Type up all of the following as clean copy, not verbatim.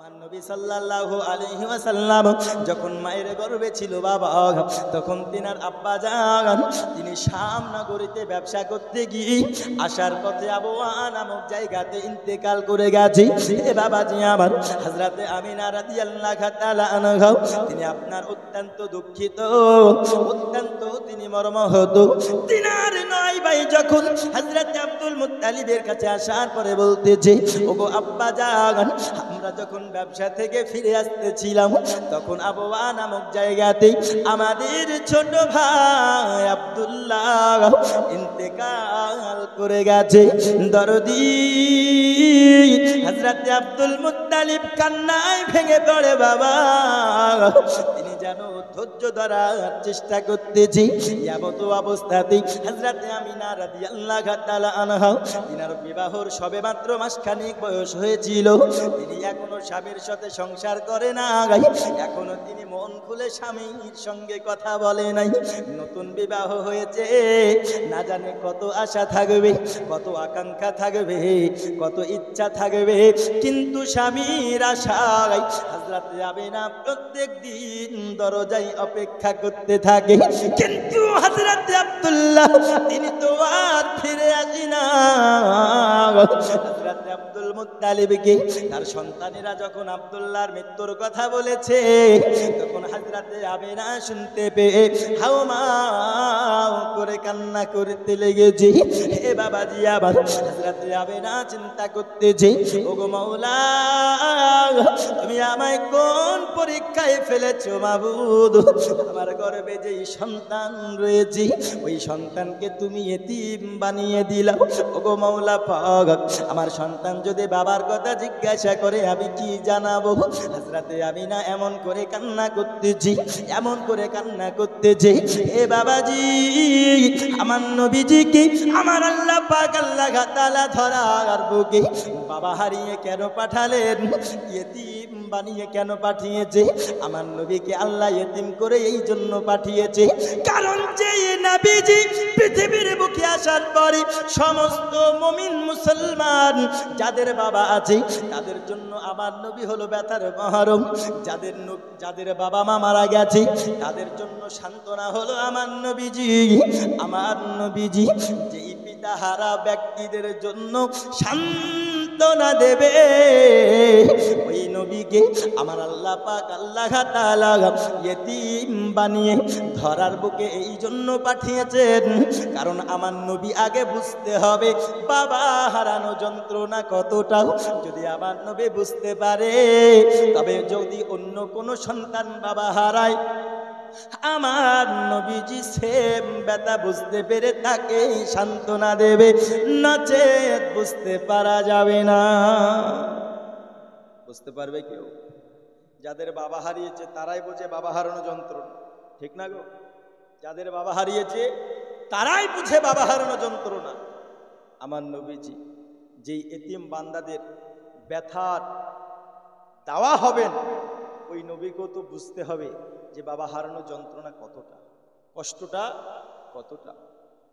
আমার নবী সাল্লাল্লাহু আলাইহি ওয়াসাল্লাম যখন মায়ের গর্ভে ছিল বাবা, তখন তিনার আব্বা জান তিনি শাম নগরীতে ব্যবসা করতে গিয়ে আসার পথে আবওয়া নামক জায়গাতে ইন্তেকাল করে গেছে। এ বাবাজি আমার, হযরতে আমিনা রাদিয়াল্লাহু তাআলা আনহা তিনি আপনার অত্যন্ত দুঃখিত, অত্যন্ত তিনি মর্মাহত। তিনার নয় ভাই যখন হযরতে আব্দুল মুত্তালিবের কাছে আসার পরে বলতেছে, ওগো আব্বা জান, আমরা যখন ব্যবসা থেকে ফিরে আসতেছিলাম তখন আবওয়া নামক জায়গাতে আমাদের ছোট ভাই আব্দুল্লাহ ইন্তেকাল করে গেছে। দরদি হযরতে আব্দুল মুত্তালিব কান্নায় ভেঙে পড়ে বাবা। তিনি যেন ধৈর্য ধরার চেষ্টা করতেছি, এমত অবস্থাতেই হযরতে আমিনা রাদিয়াল্লাহু তাআলা আনহা তিনার বিবাহর সবেমাত্র মাসখানেক বয়স হয়েছিল। তিনি এখনো স্বামীর সাথে সংসার করে না, এখনো তিনি মন খুলে স্বামীর সঙ্গে কথা বলে নাই। নতুন বিবাহ হয়েছে, না জানে কত আশা থাকবে, কত আকাঙ্ক্ষা থাকবে, কত ইচ্ছা থাকবে, কিন্তু স্বামীর আশায় হযরতে আমিনা প্রত্যেক দিন দরজায় অপেক্ষা করতে থাকে। কিন্তু হযরতে আব্দুল্লাহ তিনি তো আর ফিরে আসি না। হযরতে আব্দুল মুত্তালিবকে তার সন্তানেরা যখন আব্দুল্লাহর মৃত্যুর কথা বলেছে, তখন হযরতে আমিনা শুনতে পেয়ে হাউমাউ করে কান্না করতে লেগেছে। হে বাবাজি আবার হযরতে আমিনা চিন্তা করতেছে, ওগো মাওলা, তুমি আমায় কোন পরীক্ষায় ফেলেছো মাবুদ? আমার গর্ভে যেই সন্তান রয়েছে ওই সন্তানকে তুমি এতিম বানিয়ে দিলাম। ওগো মাওলা পাক, আমার সন্তান যদি বাবার কথা জিজ্ঞাসা করে আমি কি জানাবো? হযরতে আমিনা এমন করে কান্না করতেছি, এমন করে কান্না করতেছে। হে বাবাজি, আমার নবীজিকে আমার আল্লাহ পাক আল্লাহ তাআলা ধরার বুকে বাবা হারিয়ে কেন পাঠালেন? এতিম বানিয়ে কেন পাঠিয়েছে? আমার নবীকে আল্লাহ এতিম করে এই জন্য পাঠিয়েছে, কারণ যে নবীজি পৃথিবীর বুকে আসার পরে সমস্ত মুমিন মুসলমান যাদের বাবা আছে তাদের জন্য আমার নবী হলো ব্যথার মহরম। যাদের বাবা মা মারা গেছে তাদের জন্য সান্ত্বনা হলো আমার নবীজি। আমার নবীজি যেই পিতাহারা ব্যক্তিদের জন্য সান্ত্বনা দেবে, ওই নবীকে আমার আল্লাহ পাক আল্লাহ তাআলা ইতিম বানিয়ে ধরার বুকে এই জন্য পাঠিয়েছেন, কারণ আমার নবী আগে বুঝতে হবে বাবা হারানো যন্ত্রণা কতটা। যদি আমার নবী বুঝতে পারে, তবে যদি অন্য কোনো সন্তান বাবা হারায়, আমার নবীজি সেম ব্যথা বুঝতে পেরে তাকে সান্ত্বনা দেবে, নচেত বুঝতে পারা যাবে না। বুঝতে পারবে কেউ? যাদের বাবা হারিয়েছে তারাই বোঝে বাবা হারানো যন্ত্রণা, ঠিক না গো? যাদের বাবা হারিয়েছে তারাই বুঝে বাবা হারানো যন্ত্রণা। আমার নবীজি যেই এতিম বান্দাদের ব্যথার দাওয়া হবেন, ওই নবীকেও তো বুঝতে হবে যে বাবা হারানো যন্ত্রণা কতটা, কষ্টটা কতটা।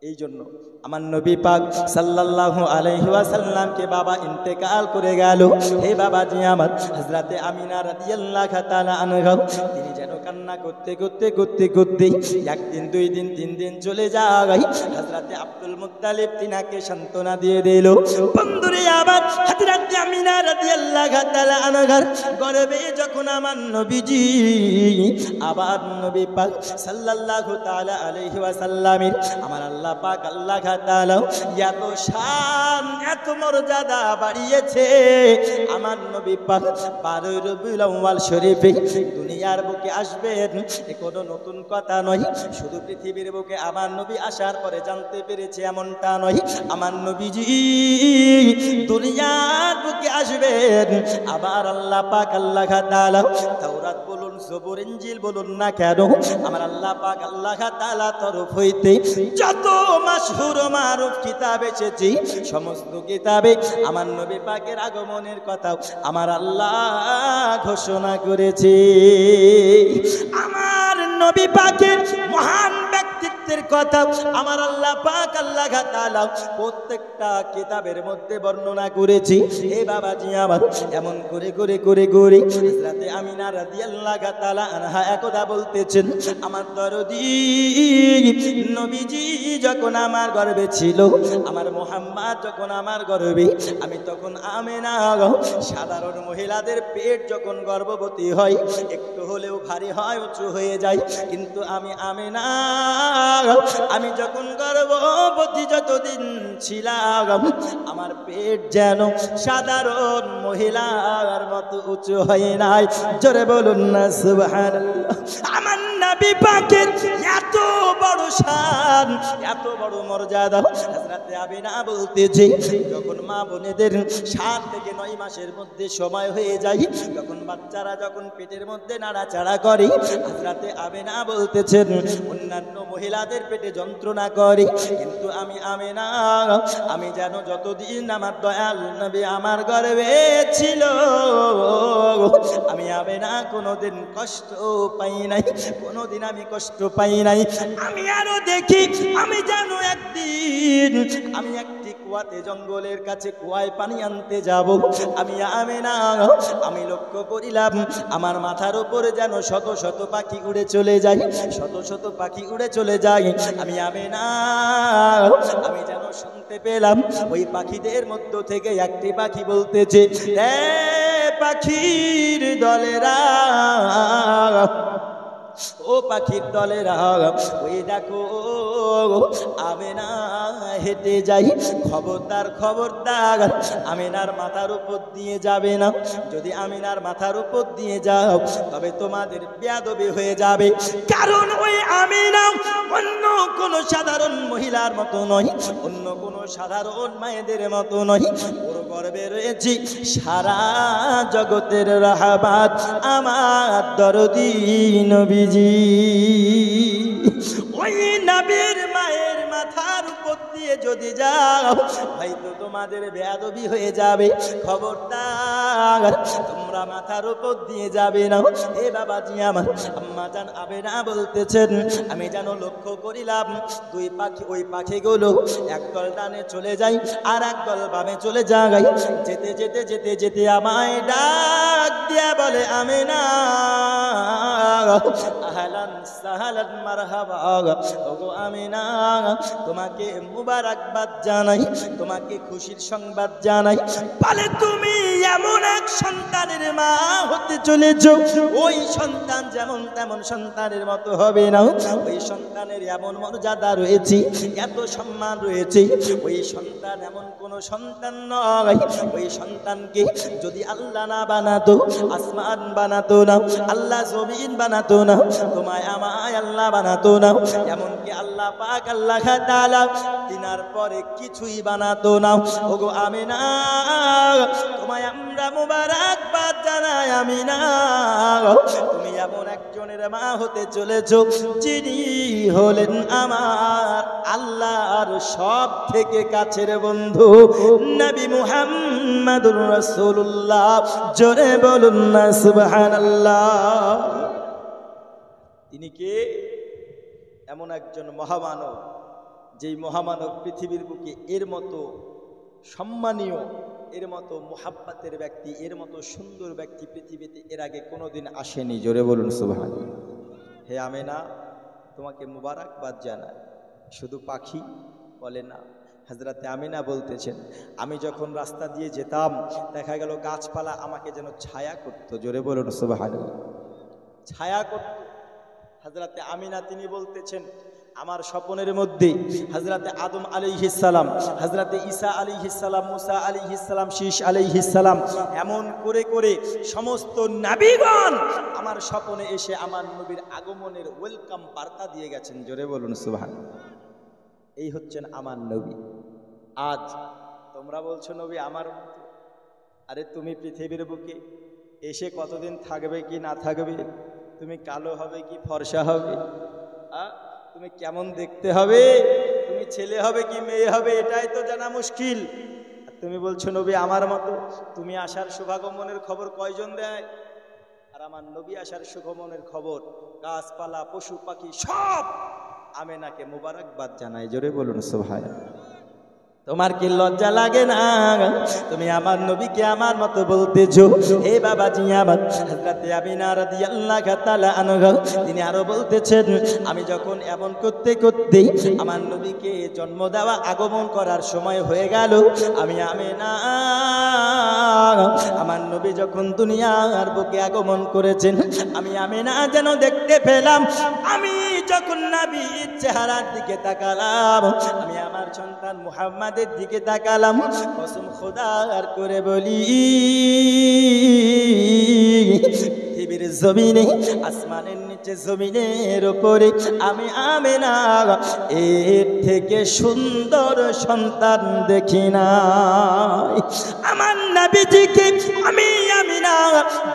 এই জন্য আমার নবী পাক সাল্লাল্লাহু আলাইহি ওয়াসাল্লামকে বাবা ইন্তেকাল করে গেল। হে বাবাজি আমার, হযরতে আমিনা রাদিয়াল্লাহু তাআলা আনহা তিনি যেন কান্না করতে করতে করতে করতে একদিন, দুই দিন, তিন দিন চলে যায়। হযরতে আব্দুল মুত্তালিব তিনাকে সান্ত্বনা দিয়ে দিল। বন্ধুরে আবার হযরতে আমিনা রাদিয়াল্লাহু তাআলা আনহার গর্ভে যখন আমার নবীজি আবার নবী পাক সাল্লাল্লাহু তাআলা আলাইহি ওয়াসাল্লামের আমার আল্লাহ পাক আল্লাহ তাআলা এত শান এত মর্যাদা বাড়িয়েছে। আমার নবী পাক 12 রবিউল আউয়াল শরীফে দুনিয়ার বুকে আসবেন, এ কোনো নতুন কথা নয়। শুধু পৃথিবীর বুকে আমার নবী আসার পরে জানতে পেরেছে এমনটা নয়। আমার নবীজি দুনিয়ার বুকে আসবেন, আবার আল্লাহ পাক আল্লাহ তাআলা তাওরাত বলুন, জবুর, ইনজিল বলুন না কেন, আমার আল্লাহ পাক আল্লাহ তাআলা তরফ হইতে যত মাশহুর মারুফ কিতাব এসেছে, সমস্ত কিতাবে আমার নবী পাকের আগমনের কথা আমার আল্লাহ ঘোষণা করেছে। আমার নবী পাকের মহান ব্যক্তিত্বের কথা আমার আল্লাহ পাক আল্লাহ তাআলা প্রত্যেকটা কিতাবের মধ্যে বর্ণনা করেছি। হে বাবাজি আমার, এমন করে করে করে করে হযরতে আমিনা রাদিয়াল্লাহু তাআলা আনহা একদা বলতেছেন, আমার দরদি নবীজি যখন আমার গর্ভে ছিল, আমার মুহাম্মদ যখন আমার গর্ভে, আমি তখন আমিনা সাধারণ মহিলাদের পেট যখন গর্ভবতী হয় একটু হলেও ভারী হয়, উঁচু হয়ে যায়, কিন্তু আমি আমিনা আমি যখন গর্ভবতী যতদিন ছিলাম আমার পেট যেন সাধারণ মহিলার মতো উঁচু হয় নাই। জোরে বলুন না সুবহানাল্লাহ। আমার নবী পাকের এত বড় শান, এত বড় মর্যাদা, হযরতে আমিনা বলতেছে যখন মা বোনেদের 7 থেকে 9 মাসের মধ্যে সময় হয়ে যায়, যখন বাচ্চারা যখন পেটের মধ্যে নাড়াচাড়া করে, হযরতে আমিনা বলতেছেন অন্যান্য মহিলাদের পেটে যন্ত্রণা করে, কিন্তু আমি আমিনা আমি যেন যতদিন আমার দয়াল নবী আমার গর্ভে ছিল আমি আমিনা কোনোদিন কষ্ট পাই নাই, কোনোদিন আমি কষ্ট পাই নাই। আমি আরো দেখি আমি যেন একদিন আমি একটি কুয়াতে জঙ্গলের কাছে কুয়ায় পানি আনতে যাব, আমি আমিনা আমি লক্ষ্য করিলাম আমার মাথার উপরে যেন শত শত পাখি উড়ে চলে যায়, শত শত পাখি উড়ে চলে যায়। আমি আমিনা আমি যেন শুনতে পেলাম ওই পাখিদের মধ্য থেকে একটি পাখি বলতেছে, এ পাখির দলেরা, ও পাখির দলেরা, ওই দেখো আমিনা হেঁটে যাই, খবরদার খবরদার আমিনার মাথার উপর দিয়ে যাবে না, যদি আমিনার মাথার উপর দিয়ে যাও তবে তোমাদের বেয়াদবি হয়ে যাবে, কারণ ওই আমিনা অন্য কোনো সাধারণ মহিলার মতো নয়, অন্য কোনো সাধারণ মায়েদের মতো নয়, ওর গর্বে রয়েছে সারা জগতের রাহমাত আমার দরদি নবীজি। ওই নবীর মায়ের মাথার উপর দিয়ে যদি যাও হয়তো তোমাদের বেয়াদবি হয়ে যাবে, খবরদার তোমরা মাথার উপর দিয়ে যাবে না। এ বাবাজি আমার, আম্মা জান আমিনা বলতেছেন আমি যেন লক্ষ্য করিলাম দুই পাখি, ওই পাখিগুলো একদল ডানে চলে যায় আর একদল বামে চলে যায়, যেতে যেতে যেতে যেতে আমায় ডাক দিয়া বলে আমিনা আহলান সাহলান মারহাবা, ওগো আমিনা তোমাকে মুবারকবাদ জানাই, তোমাকে খুশির সংবাদ জানাই, বলে তুমি এমন এক সন্তানের মা হতে চলেছ, ওই সন্তান যেমন তেমন সন্তানের মতো হবে না, ওই সন্তানের এমন মর্যাদা রয়েছে, এত সম্মান রয়েছে, ওই সন্তান এমন কোন সন্তান নয়, ওই সন্তানকে যদি আল্লাহ না বানাতো, আসমান বানাতো না, আল্লাহ জমিন বানাতো না, তোমায় আমায় আল্লাহ বানাতো না, এমনকি আল্লাহ পাক আল্লাহ তাআলা দিনার পরে কিছুই বানাতো না। ওগো আমিনা তোমায় আমরা মুবারকবাদ জানাই আমিনা, তুমি এমন একজনের মা হতে চলেছো যিনি হলেন আমার আল্লাহর সব থেকে কাছের বন্ধু নবী মুহাম্মদুর রাসূলুল্লাহ। জোরে বলুন না সুবহানাল্লাহ। তিনি কে? এমন একজন মহামানব, যেই মহামানব পৃথিবীর বুকে এর মতো সম্মানীয়, এর মতো মুহাব্বতের ব্যক্তি, এর মতো সুন্দর ব্যক্তি পৃথিবীতে এর আগে কোনোদিন আসেনি। জোরে বলুন সুবহানাল্লাহ। হে আমিনা তোমাকে মুবারকবাদ জানাই। শুধু পাখি বলে না, হযরতে আমিনা বলতেছেন আমি যখন রাস্তা দিয়ে যেতাম দেখা গেল গাছপালা আমাকে যেন ছায়া করতো। জোরে বলুন সুবহানাল্লাহ। ছায়া করত হযরতে আমিনা, তিনি বলতেছেন আমার স্বপ্নের মধ্যে হযরতে আদম আলাইহিস সালাম, হযরতে ঈসা আলাইহিস সালাম, মুসা আলাইহিস সালাম, শীষ আলাইহিস সালাম, এমন করে করে সমস্ত নবীগণ আমার স্বপ্নে এসে আমার নবীর আগমনের ওয়েলকাম বার্তা দিয়ে গেছেন। জোরে বলুন সুবহানাল্লাহ। এই হচ্ছেন আমার নবী। আজ তোমরা বলছো নবী আমার, আরে তুমি পৃথিবীর বুকে এসে কতদিন থাকবে কি না থাকবে, তুমি কালো হবে কি ফর্সা হবে, তুমি কেমন দেখতে হবে, তুমি ছেলে হবে কি মেয়ে হবে, এটাই তো জানা মুশকিল। আর তুমি বলছো নবী আমার মতো। তুমি আসার শুভাগমনের খবর কয়জন দেয়? আর আমার নবী আসার শুভগমনের খবর গাছপালা পশু পাখি সব আমেনাকে মুবারকবাদ জানাই, জোরে বলুন সুবহানাল্লাহ। তোমার কি লজ্জা লাগে না? তুমি আমার নবীকে আমার মতো বলতেছো। হে বাবাজি আমার হযরত আমিনা রাদিয়াল্লাহু তাআলা আনহা তিনি আরো বলতেছেন, আমি যখন এমন করতে করতে আমার নবীকে জন্ম দেওয়া আগমন করার সময় হয়ে গেল, আমি আমিনা আমার নবী যখন দুনিয়ার বুকে আগমন করেছেন, আমি আমিনা যেন দেখতে পেলাম, আমি যখন নবীর চেহারার দিকে তাকালাম, আমি আমার সন্তান মুহাম্মাদের দিকে তাকালাম, কসম খোদার করে বলি পৃথিবীর জমিনে, আসমানের নিচে, জমিনের উপরে আমি আমিনা এর থেকে সুন্দর সন্তান দেখি না। আমার নবীজিকে আমি আমিনা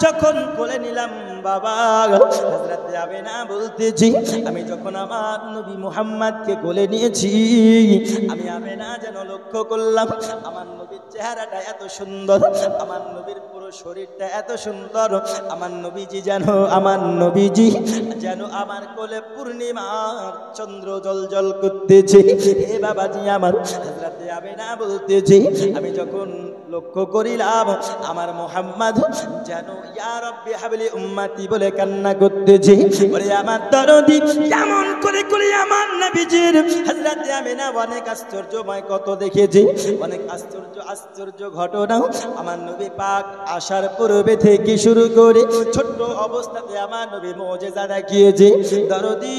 যখন কোলে নিলাম, বাবা হযরত আমিনা বলতেছি, আমি যখন আমার নবী মুহাম্মদকে কোলে নিয়েছি, আমি আমিনা যেন লক্ষ্য করলাম আমার নবীর চেহারাটা এত সুন্দর, আমার নবীর পুরো শরীরটা এত সুন্দর, আমার নবীজি যেন আমার কোলে পূর্ণিমার চন্দ্র জল করতেছে। হে বাবাজি আমার হযরত আমিনা বলতেছি, আমি যখন লক্ষ্য করিলাম আমার মুহাম্মদ যেন ইয়া রাব্বি হাবলি উম্মতি বলে কান্না করতেছে। বলে আমার দরদি কেমন করে করে আমার নবীজির হযরত আমিনা অনেক আশ্চর্যময় কত দেখেছি, অনেক আশ্চর্য ঘটনা আমার নবী পাক আসার পূর্বে থেকে শুরু করে ছোট্ট অবস্থাতে আমার নবী মুজিজা দেখিয়েছে। দরদি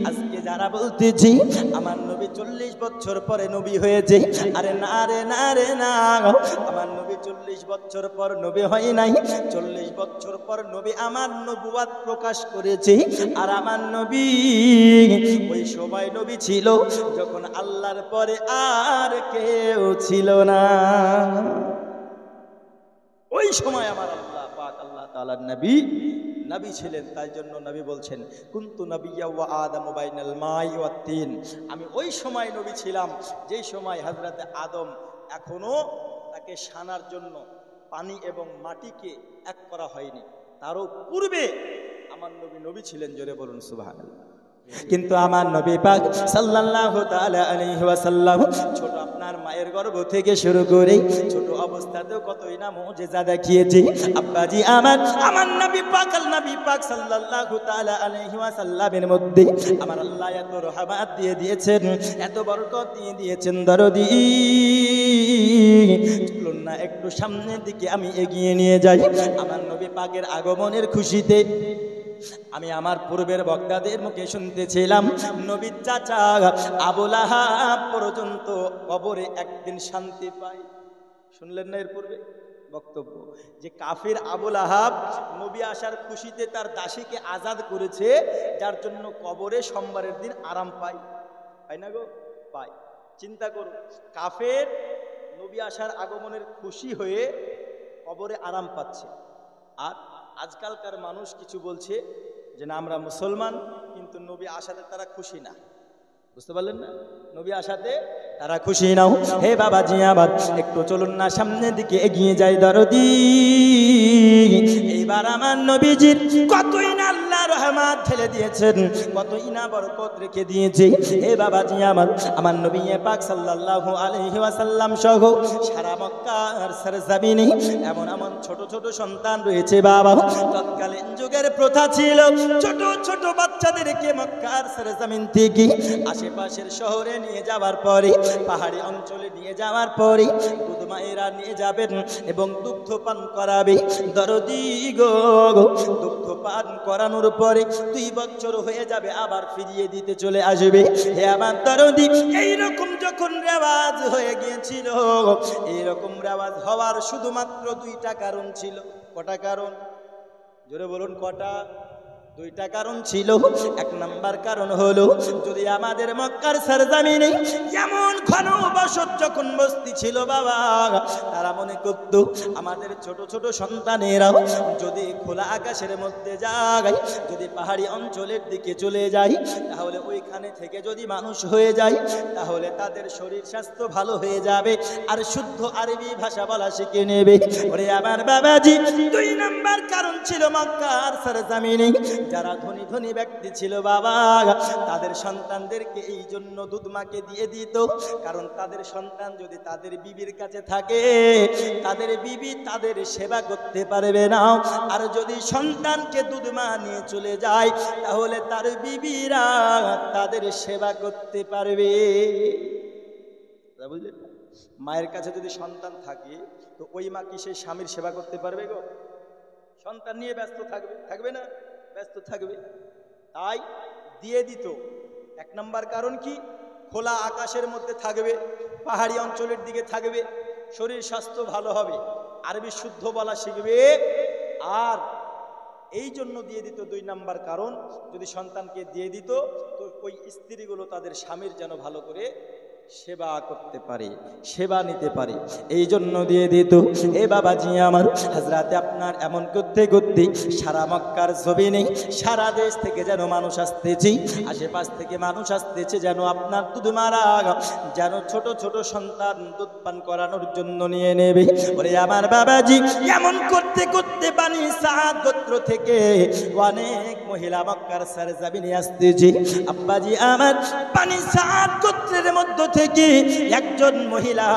আজকে যারা বলতেছি আমার নবী 40 বছর পরে নবী হয়েছে, আরে না রে না রে না, আমার নবী 40 বছর পর নবী হয় নাই, 40 বছর পর নবী আমার নবুয়ত প্রকাশ করেছে। আর আমার নবী ওই সময় নবী ছিল যখন আল্লাহর পরে আর কেউ ছিল না। ওই সময় আমার আল্লাহ পাক আল্লাহ তাআলার নবী ছিলেন। তাই জন্য নবী বলছেন, কুনতু নাবিয়্যা ওয়া আদামু বাইনাল মাই ওয়াত তিন, আমি ওই সময় নবী ছিলাম যেই সময় হযরত আদম এখনো তাকে সানার জন্য পানি এবং মাটিকে এক করা হয়নি, তারও পূর্বে আমার নবী ছিলেন, জোরে বলুন সুবহানাল্লাহ। কিন্তু আমার নবী পাক সাল্লাল্লাহু তাআলা আলাইহি ওয়াসাল্লাম ছোট আপনার মায়ের গর্ভ থেকে শুরু করে ছোট অবস্থাতেও কতই না মুজিজা দেখিয়েছে। আব্বাজি আমার নবী পাক সাল্লাল্লাহু তাআলা আলাইহি ওয়াসাল্লামের মধ্যে আমার আল্লাহ এত রহমত দিয়ে দিয়েছেন, এত বরকত দিয়ে দিয়েছেন। দরদি চলুন না একটু সামনের দিকে আমি এগিয়ে নিয়ে যাই। আমার নবী পাকের আগমনের খুশিতে আমি আমার পূর্বের বক্তাদের মুখে শুনতেছিলাম, নবীর চাচা আবু লাহাব পর্যন্ত কবরে একদিন শান্তি পায়। শুনলেন না এর পূর্বে বক্তব্য যে কাফির আবু লাহাব নবী আসার খুশিতে তার দাসীকে আজাদ করেছে, যার জন্য কবরে সোমবারের দিন আরাম পায়। পায় না গো? পায়। চিন্তা করো, কাফের নবী আসার আগমনের খুশি হয়ে কবরে আরাম পাচ্ছে, আর আজকালকার মানুষ কিছু বলছে যে না আমরা মুসলমান, কিন্তু নবী আসাতে তারা খুশি না। বুঝতে পারলেন না? নবী আসাতে তারা খুশি নাও। হে বাবাজি আমার একটু চলুন না সামনের দিকে এগিয়ে যাই। দরদি এইবার আমার নবীজির কতই না আল্লাহ রহমত ঢেলে দিয়েছেন, কতই না বরকত রেখে দিয়েছে। হে বাবাজি আমার নবী পাক সাল্লাল্লাহু আলাইহি ওয়াসাল্লাম সহ সারা মক্কার সরজমিনে এমন ছোট ছোট সন্তান রয়েছে বাবা। তৎকালীন যুগের প্রথা ছিল ছোট ছোট বাচ্চাদেরকে মক্কার সরজমিন থেকে আশেপাশের শহরে নিয়ে যাওয়ার পরে, পাহাড়ি অঞ্চলে নিয়ে যাওয়ার পরে দুধ মায়েরা নিয়ে যাবেন এবং দুগ্ধ পান করাবে। দরদি গো, দুগ্ধ পান করানোর পরে 2 বছর হয়ে যাবে, আবার ফিরিয়ে দিতে চলে আসবে। হে আমার দরদি, এইরকম যখন রেওয়াজ হয়ে গিয়েছিল, এইরকম রেওয়াজ হওয়ার শুধুমাত্র 2টা কারণ ছিল। কটা কারণ? জোরে বলুন কটা? 2টা কারণ ছিল। 1 নাম্বার কারণ হলো, যদি আমাদের মক্কার সরজমিনে এমন ঘন বসত যখন বস্তি ছিল বাবা, তারা মনে করত আমাদের ছোট ছোট সন্তানেরাও যদি খোলা আকাশের মধ্যে যায়, যদি পাহাড়ি অঞ্চলের দিকে চলে যায়, তাহলে ওইখানে থেকে যদি মানুষ হয়ে যায়, তাহলে তাদের শরীর স্বাস্থ্য ভালো হয়ে যাবে আর শুদ্ধ আরবি ভাষা বলা শিখে নেবে। ওরে আমার বাবাজি, 2 নাম্বার কারণ ছিল মক্কার সরজমিনে যারা ধনী ধনী ব্যক্তি ছিল বাবা, তাদের সন্তানদেরকে এই জন্য দুধ মাকে দিয়ে দিত, কারণ তাদের সন্তান যদি তাদের বিবির কাছে থাকে, তাদের বিবি তাদের সেবা করতে পারবে না। আর যদি সন্তানকে দুধ মা নিয়ে চলে যায়, তাহলে তার বিবিরা তাদের সেবা করতে পারবে। বুঝলেন? মায়ের কাছে যদি সন্তান থাকে, তো ওই মা কি সেই স্বামীর সেবা করতে পারবে গো? সন্তান নিয়ে ব্যস্ত থাকবে, থাকবে না? ব্যস্ত থাকবে। তাই দিয়ে দিত। এক নম্বর কারণ কি? খোলা আকাশের মধ্যে থাকবে, পাহাড়ি অঞ্চলের দিকে থাকবে, শরীর স্বাস্থ্য ভালো হবে, আরবি শুদ্ধ বলা শিখবে। আর এই জন্য দিয়ে দিত। দুই নাম্বার কারণ, যদি সন্তানকে দিয়ে দিত, তো ওই স্ত্রীগুলো তাদের স্বামীর যেন ভালো করে সেবা করতে পারে, সেবা নিতে পারে, এই জন্য দিয়ে দিত। এ বাবাজি আমার, হযরতে আপনার এমন করতে করতে সারা মক্কার জমিনে, সারা দেশ থেকে যেন মানুষ আসতেছে, আশেপাশ থেকে মানুষ আসতেছে, যেন আপনার দুধ মারা, যেন ছোট ছোট সন্তান দুধ পান করানোর জন্য নিয়ে নেবে। ওরে আমার বাবাজি, এমন করতে করতে বানি সাদ গোত্র থেকে অনেক মহিলা মক্কার সরজমিনে আসতেছে। আব্বাজি আমার, বানি সাদ গোত্রের মধ্য থেকে একজন মহিলা,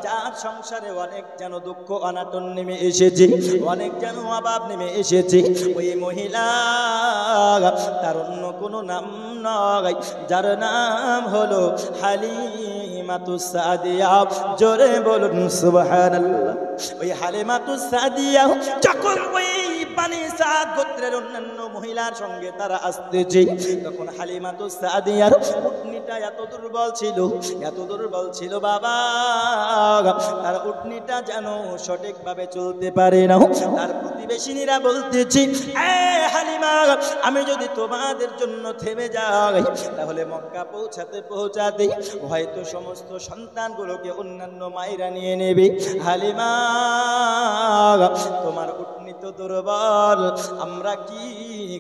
যার সংসারে অনেক যেন দুঃখ অনাটন নেমে এসেছে, অনেক যেন অভাব নেমে এসেছে, ওই মহিলা, তার অন্য কোনো নাম নয়, যার নাম হলো হালিমাতুস সাদিয়া। জোরে বলুন সুবহানাল্লাহ। ওই হালিমাতুস সাদিয়া যখন ওই বানি সাদ গোত্রের অন্যান্য মহিলার সঙ্গে তারা আসতেছে, তখন হালিমাতুস সাদিয়ার উটনিটা এত দুর্বল ছিল, এত দুর্বল ছিল বাবা, তার উটনিটা যেন সঠিকভাবে চলতে পারে না। তার প্রতিবেশিনীরা বলতেছে, এ হালিমা, আমি যদি তোমাদের জন্য থেমে যাই, তাহলে মক্কা পৌঁছাতে পৌঁছাতে হয়তো সমস্ত সন্তানগুলোকে অন্যান্য মায়েরা নিয়ে নেবে। হালিমা, তোমার উটনি তো দুর্বল, আমরা কি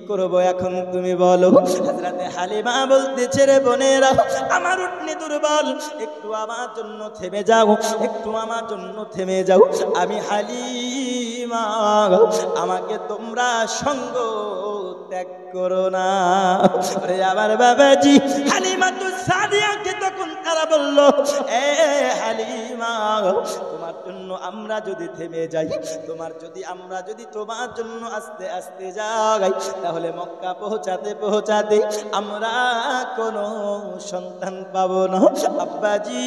করব এখন তুমি বলো। হযরতে হালিমা বলতেছে, রে বোনেরা, আমার উটনি দুর্বল, একটু আমার জন্য থেমে যাও, একটু আমার জন্য থেমে যাও। আমি হালিমা, আমাকে তোমরা সঙ্গ ত্যাগ করো না। আরে আমার বাবাজি, হালিমাতুস সাদিয়াকে তখন তারা বলল, এ হালিমা, তোমার জন্য আমরা যদি থেমে যাই, আমরা যদি তোমার জন্য আস্তে আস্তে যাই, তাহলে মক্কা পৌঁছাতে পৌঁছাতে আমরা কোনো সন্তান পাবো না। আব্বাজি,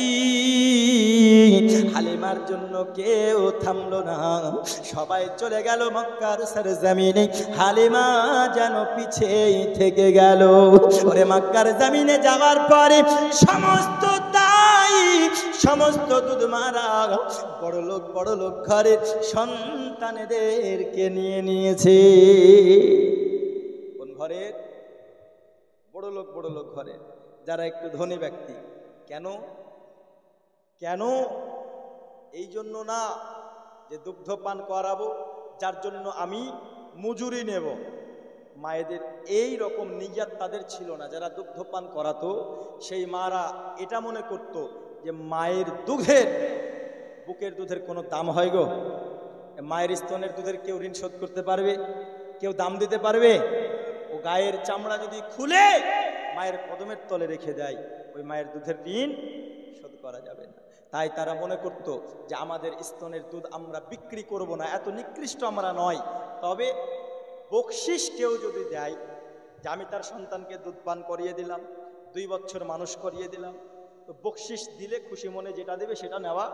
হালিমার জন্য কেউ থামলো না, সবাই চলে গেল মক্কার সরজমিনে, হালিমা যেন পিছে থেকে গেল। ওরে মক্কার জমিনে যাওয়ার পরে সমস্ত দাই, সমস্ত দুধ মারা বড় লোক ঘরের সন্তানদেরকে নিয়ে নিয়েছে। কোন ঘরের? বড় লোক ঘরের, যারা একটু ধনী ব্যক্তি। কেন? কেন? এই জন্য না যে দুগ্ধ পান করাবো, যার জন্য আমি মজুরি নেব। মায়েদের এই রকম নিয়াত তাদের ছিল না। যারা দুগ্ধ পান করাতো, সেই মারা এটা মনে করত যে মায়ের দুধের, বুকের দুধের কোনো দাম হয় গো? মায়ের স্তনের দুধের কেউ ঋণ শোধ করতে পারবে? কেউ দাম দিতে পারবে? ও গায়ের চামড়া যদি খুলে মায়ের কদমের তলে রেখে দেয়, ওই মায়ের দুধের ঋণ শোধ করা যাবে না। তাই তারা মনে করত যে আমাদের স্তনের দুধ আমরা বিক্রি করব না, এত নিকৃষ্ট আমরা নয়। তবে বকশিস কেউ যদি দেয়, যে আমি তার সন্তানকে দুধ পান করিয়ে দিলাম, 2 বছর মানুষ করিয়ে দিলাম, তো বকশিস দিলে খুশি মনে যেটা দেবে সেটা নেওয়া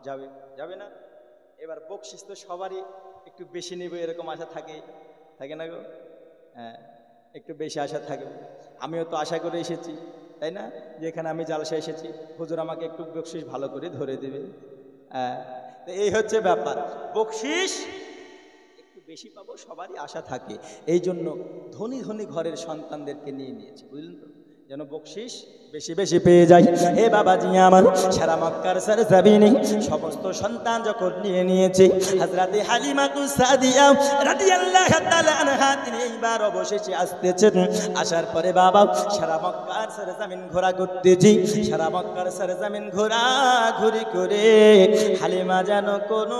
যাবে, যাবে না? এবার বকশিস তো সবারই একটু বেশি নেবে এরকম আশা থাকে, থাকে না গো? হ্যাঁ, একটু বেশি আশা থাকবে। আমিও তো আশা করে এসেছি, তাই না, যে এখানে আমি জালসা এসেছি, হুজুর আমাকে একটু বকশিস ভালো করে ধরে দেবে। হ্যাঁ, তো এই হচ্ছে ব্যাপার। বকশিস একটু বেশি পাবো, সবারই আশা থাকে। এই জন্য ধনী ধনী ঘরের সন্তানদেরকে নিয়ে নিয়েছে, বুঝলেন তো? যেন বকশিস বেশি বেশি পেয়ে যায়। হে বাবাজি আমার, সারা মক্কার সরজমিনে সমস্ত সন্তান যখন নিয়ে নিয়েছে, হযরতে হালিমাতুস সাদিয়া রাদিয়াল্লাহু তাআলা আনহা তিনি এইবার অবশেষে আসতেছেন। আসার পরে বাবা সারা মক্কার সরজমিন ঘোরা করতেছি, সারা মক্কার সরজমিন ঘোরা ঘুরি করে হালিমা যেন কোনো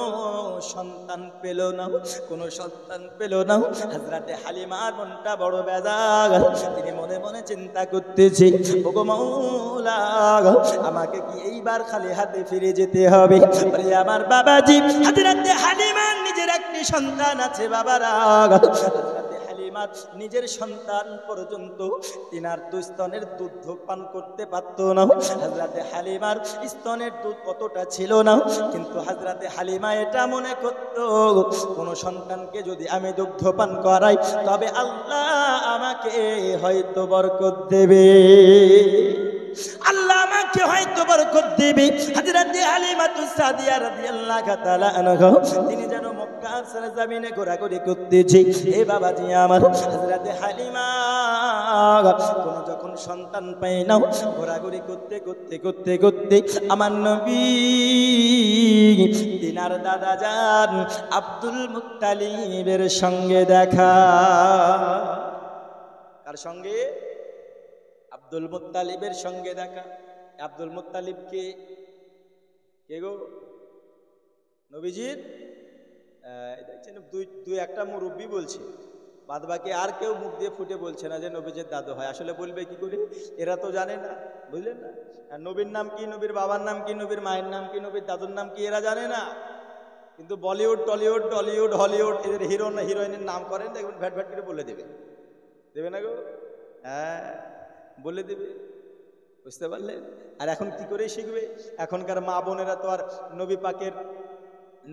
সন্তান পেল না, কোনো সন্তান পেল না। হযরতে হালিমার মনটা বড় বেজার, তিনি মনে মনে চিন্তা করতেছে, ওগো মাওলা, আমাকে কি এইবার খালি হাতে ফিরে যেতে হবে? বলে আমার বাবাজি, হযরতে হালিমার নিজের একটি সন্তান আছে বাবারা। হযরতে হালিমার নিজের সন্তান পর্যন্ত তিনার দুই স্তনের দুধ পান করতে পারত না। হযরতে হালিমার স্তনের দুধ অতটা ছিল না, কিন্তু হযরতে হালিমা এটা মনে করত, কোন সন্তানকে যদি আমি দুগ্ধ পান করাই তবে আল্লাহ আমাকে হয়তো বরকত দেবে, আল্লাহ আমাকে হয়তো বরকত দেবে। হযরতে হালিমাতুস সাদিয়া রাদিয়াল্লাহু তাআলা আনহা তিনি যেন মক্কার সরজমিনে ঘোরাঘুরি করতেছে। এ বাবাজি আমার, হযরতে হালিমা কোন যখন সন্তান পায় না, ঘোরাঘুরি করতে করতে করতে করতে আমার নবী তিনার দাদা জান আব্দুল মুত্তালিবের সঙ্গে দেখা। কার সঙ্গে? আব্দুল মুত্তালিবের সঙ্গে দেখা। আব্দুল মুত্তালিব কে গো? নবীজির দেখছেন দুই একটা মুরব্বী বলছে, বাদ বাকি আর কেউ মুখ দিয়ে ফুটে বলছে না যে নবীজির দাদু হয়। আসলে বলবে কি করে? এরা তো জানে না, বুঝলেন না? আর নবীর নাম কি, নবীর বাবার নাম কি, নবীর মায়ের নাম কি, নবীর দাদুর নাম কি, এরা জানে না। কিন্তু বলিউড, টলিউড, টলিউড, হলিউড এদের হিরো হিরোইনের নাম করেন, দেখবেন ভ্যাট ভ্যাট করে বলে দেবে, দেবে না গো? হ্যাঁ, বলে দেবে, বুঝতে পারলেন? আর এখন কি করে শিখবে? এখনকার মা বোনেরা তো আর নবী পাকের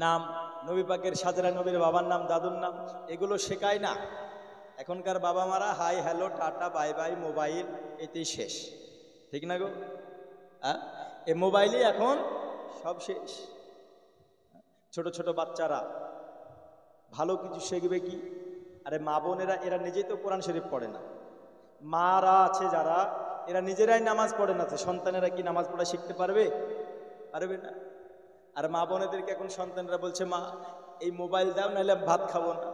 নাম, নবী পাকের সাজরা, নবীর বাবার নাম, দাদুর নাম এগুলো শেখায় না। এখনকার বাবা মারা hi hello tata bye bye mobile, এতেই শেষ, ঠিক না গো? হ্যাঁ, এই মোবাইলে এখন সব শেষ। ছোট ছোট বাচ্চারা ভালো কিছু শিখবে কি? আরে মা বোনেরা এরা নিজেই তো কোরআন শরীফ পড়ে না, মারা আছে যারা এরা নিজেরাই নামাজ পড়ে না, তো সন্তানেরা কি নামাজ পড়া শিখতে পারবে? পারবে না। আর মা বোনেদেরকে এখন সন্তানরা বলছে, মা এই মোবাইল দাও নাহলে ভাত খাবো না,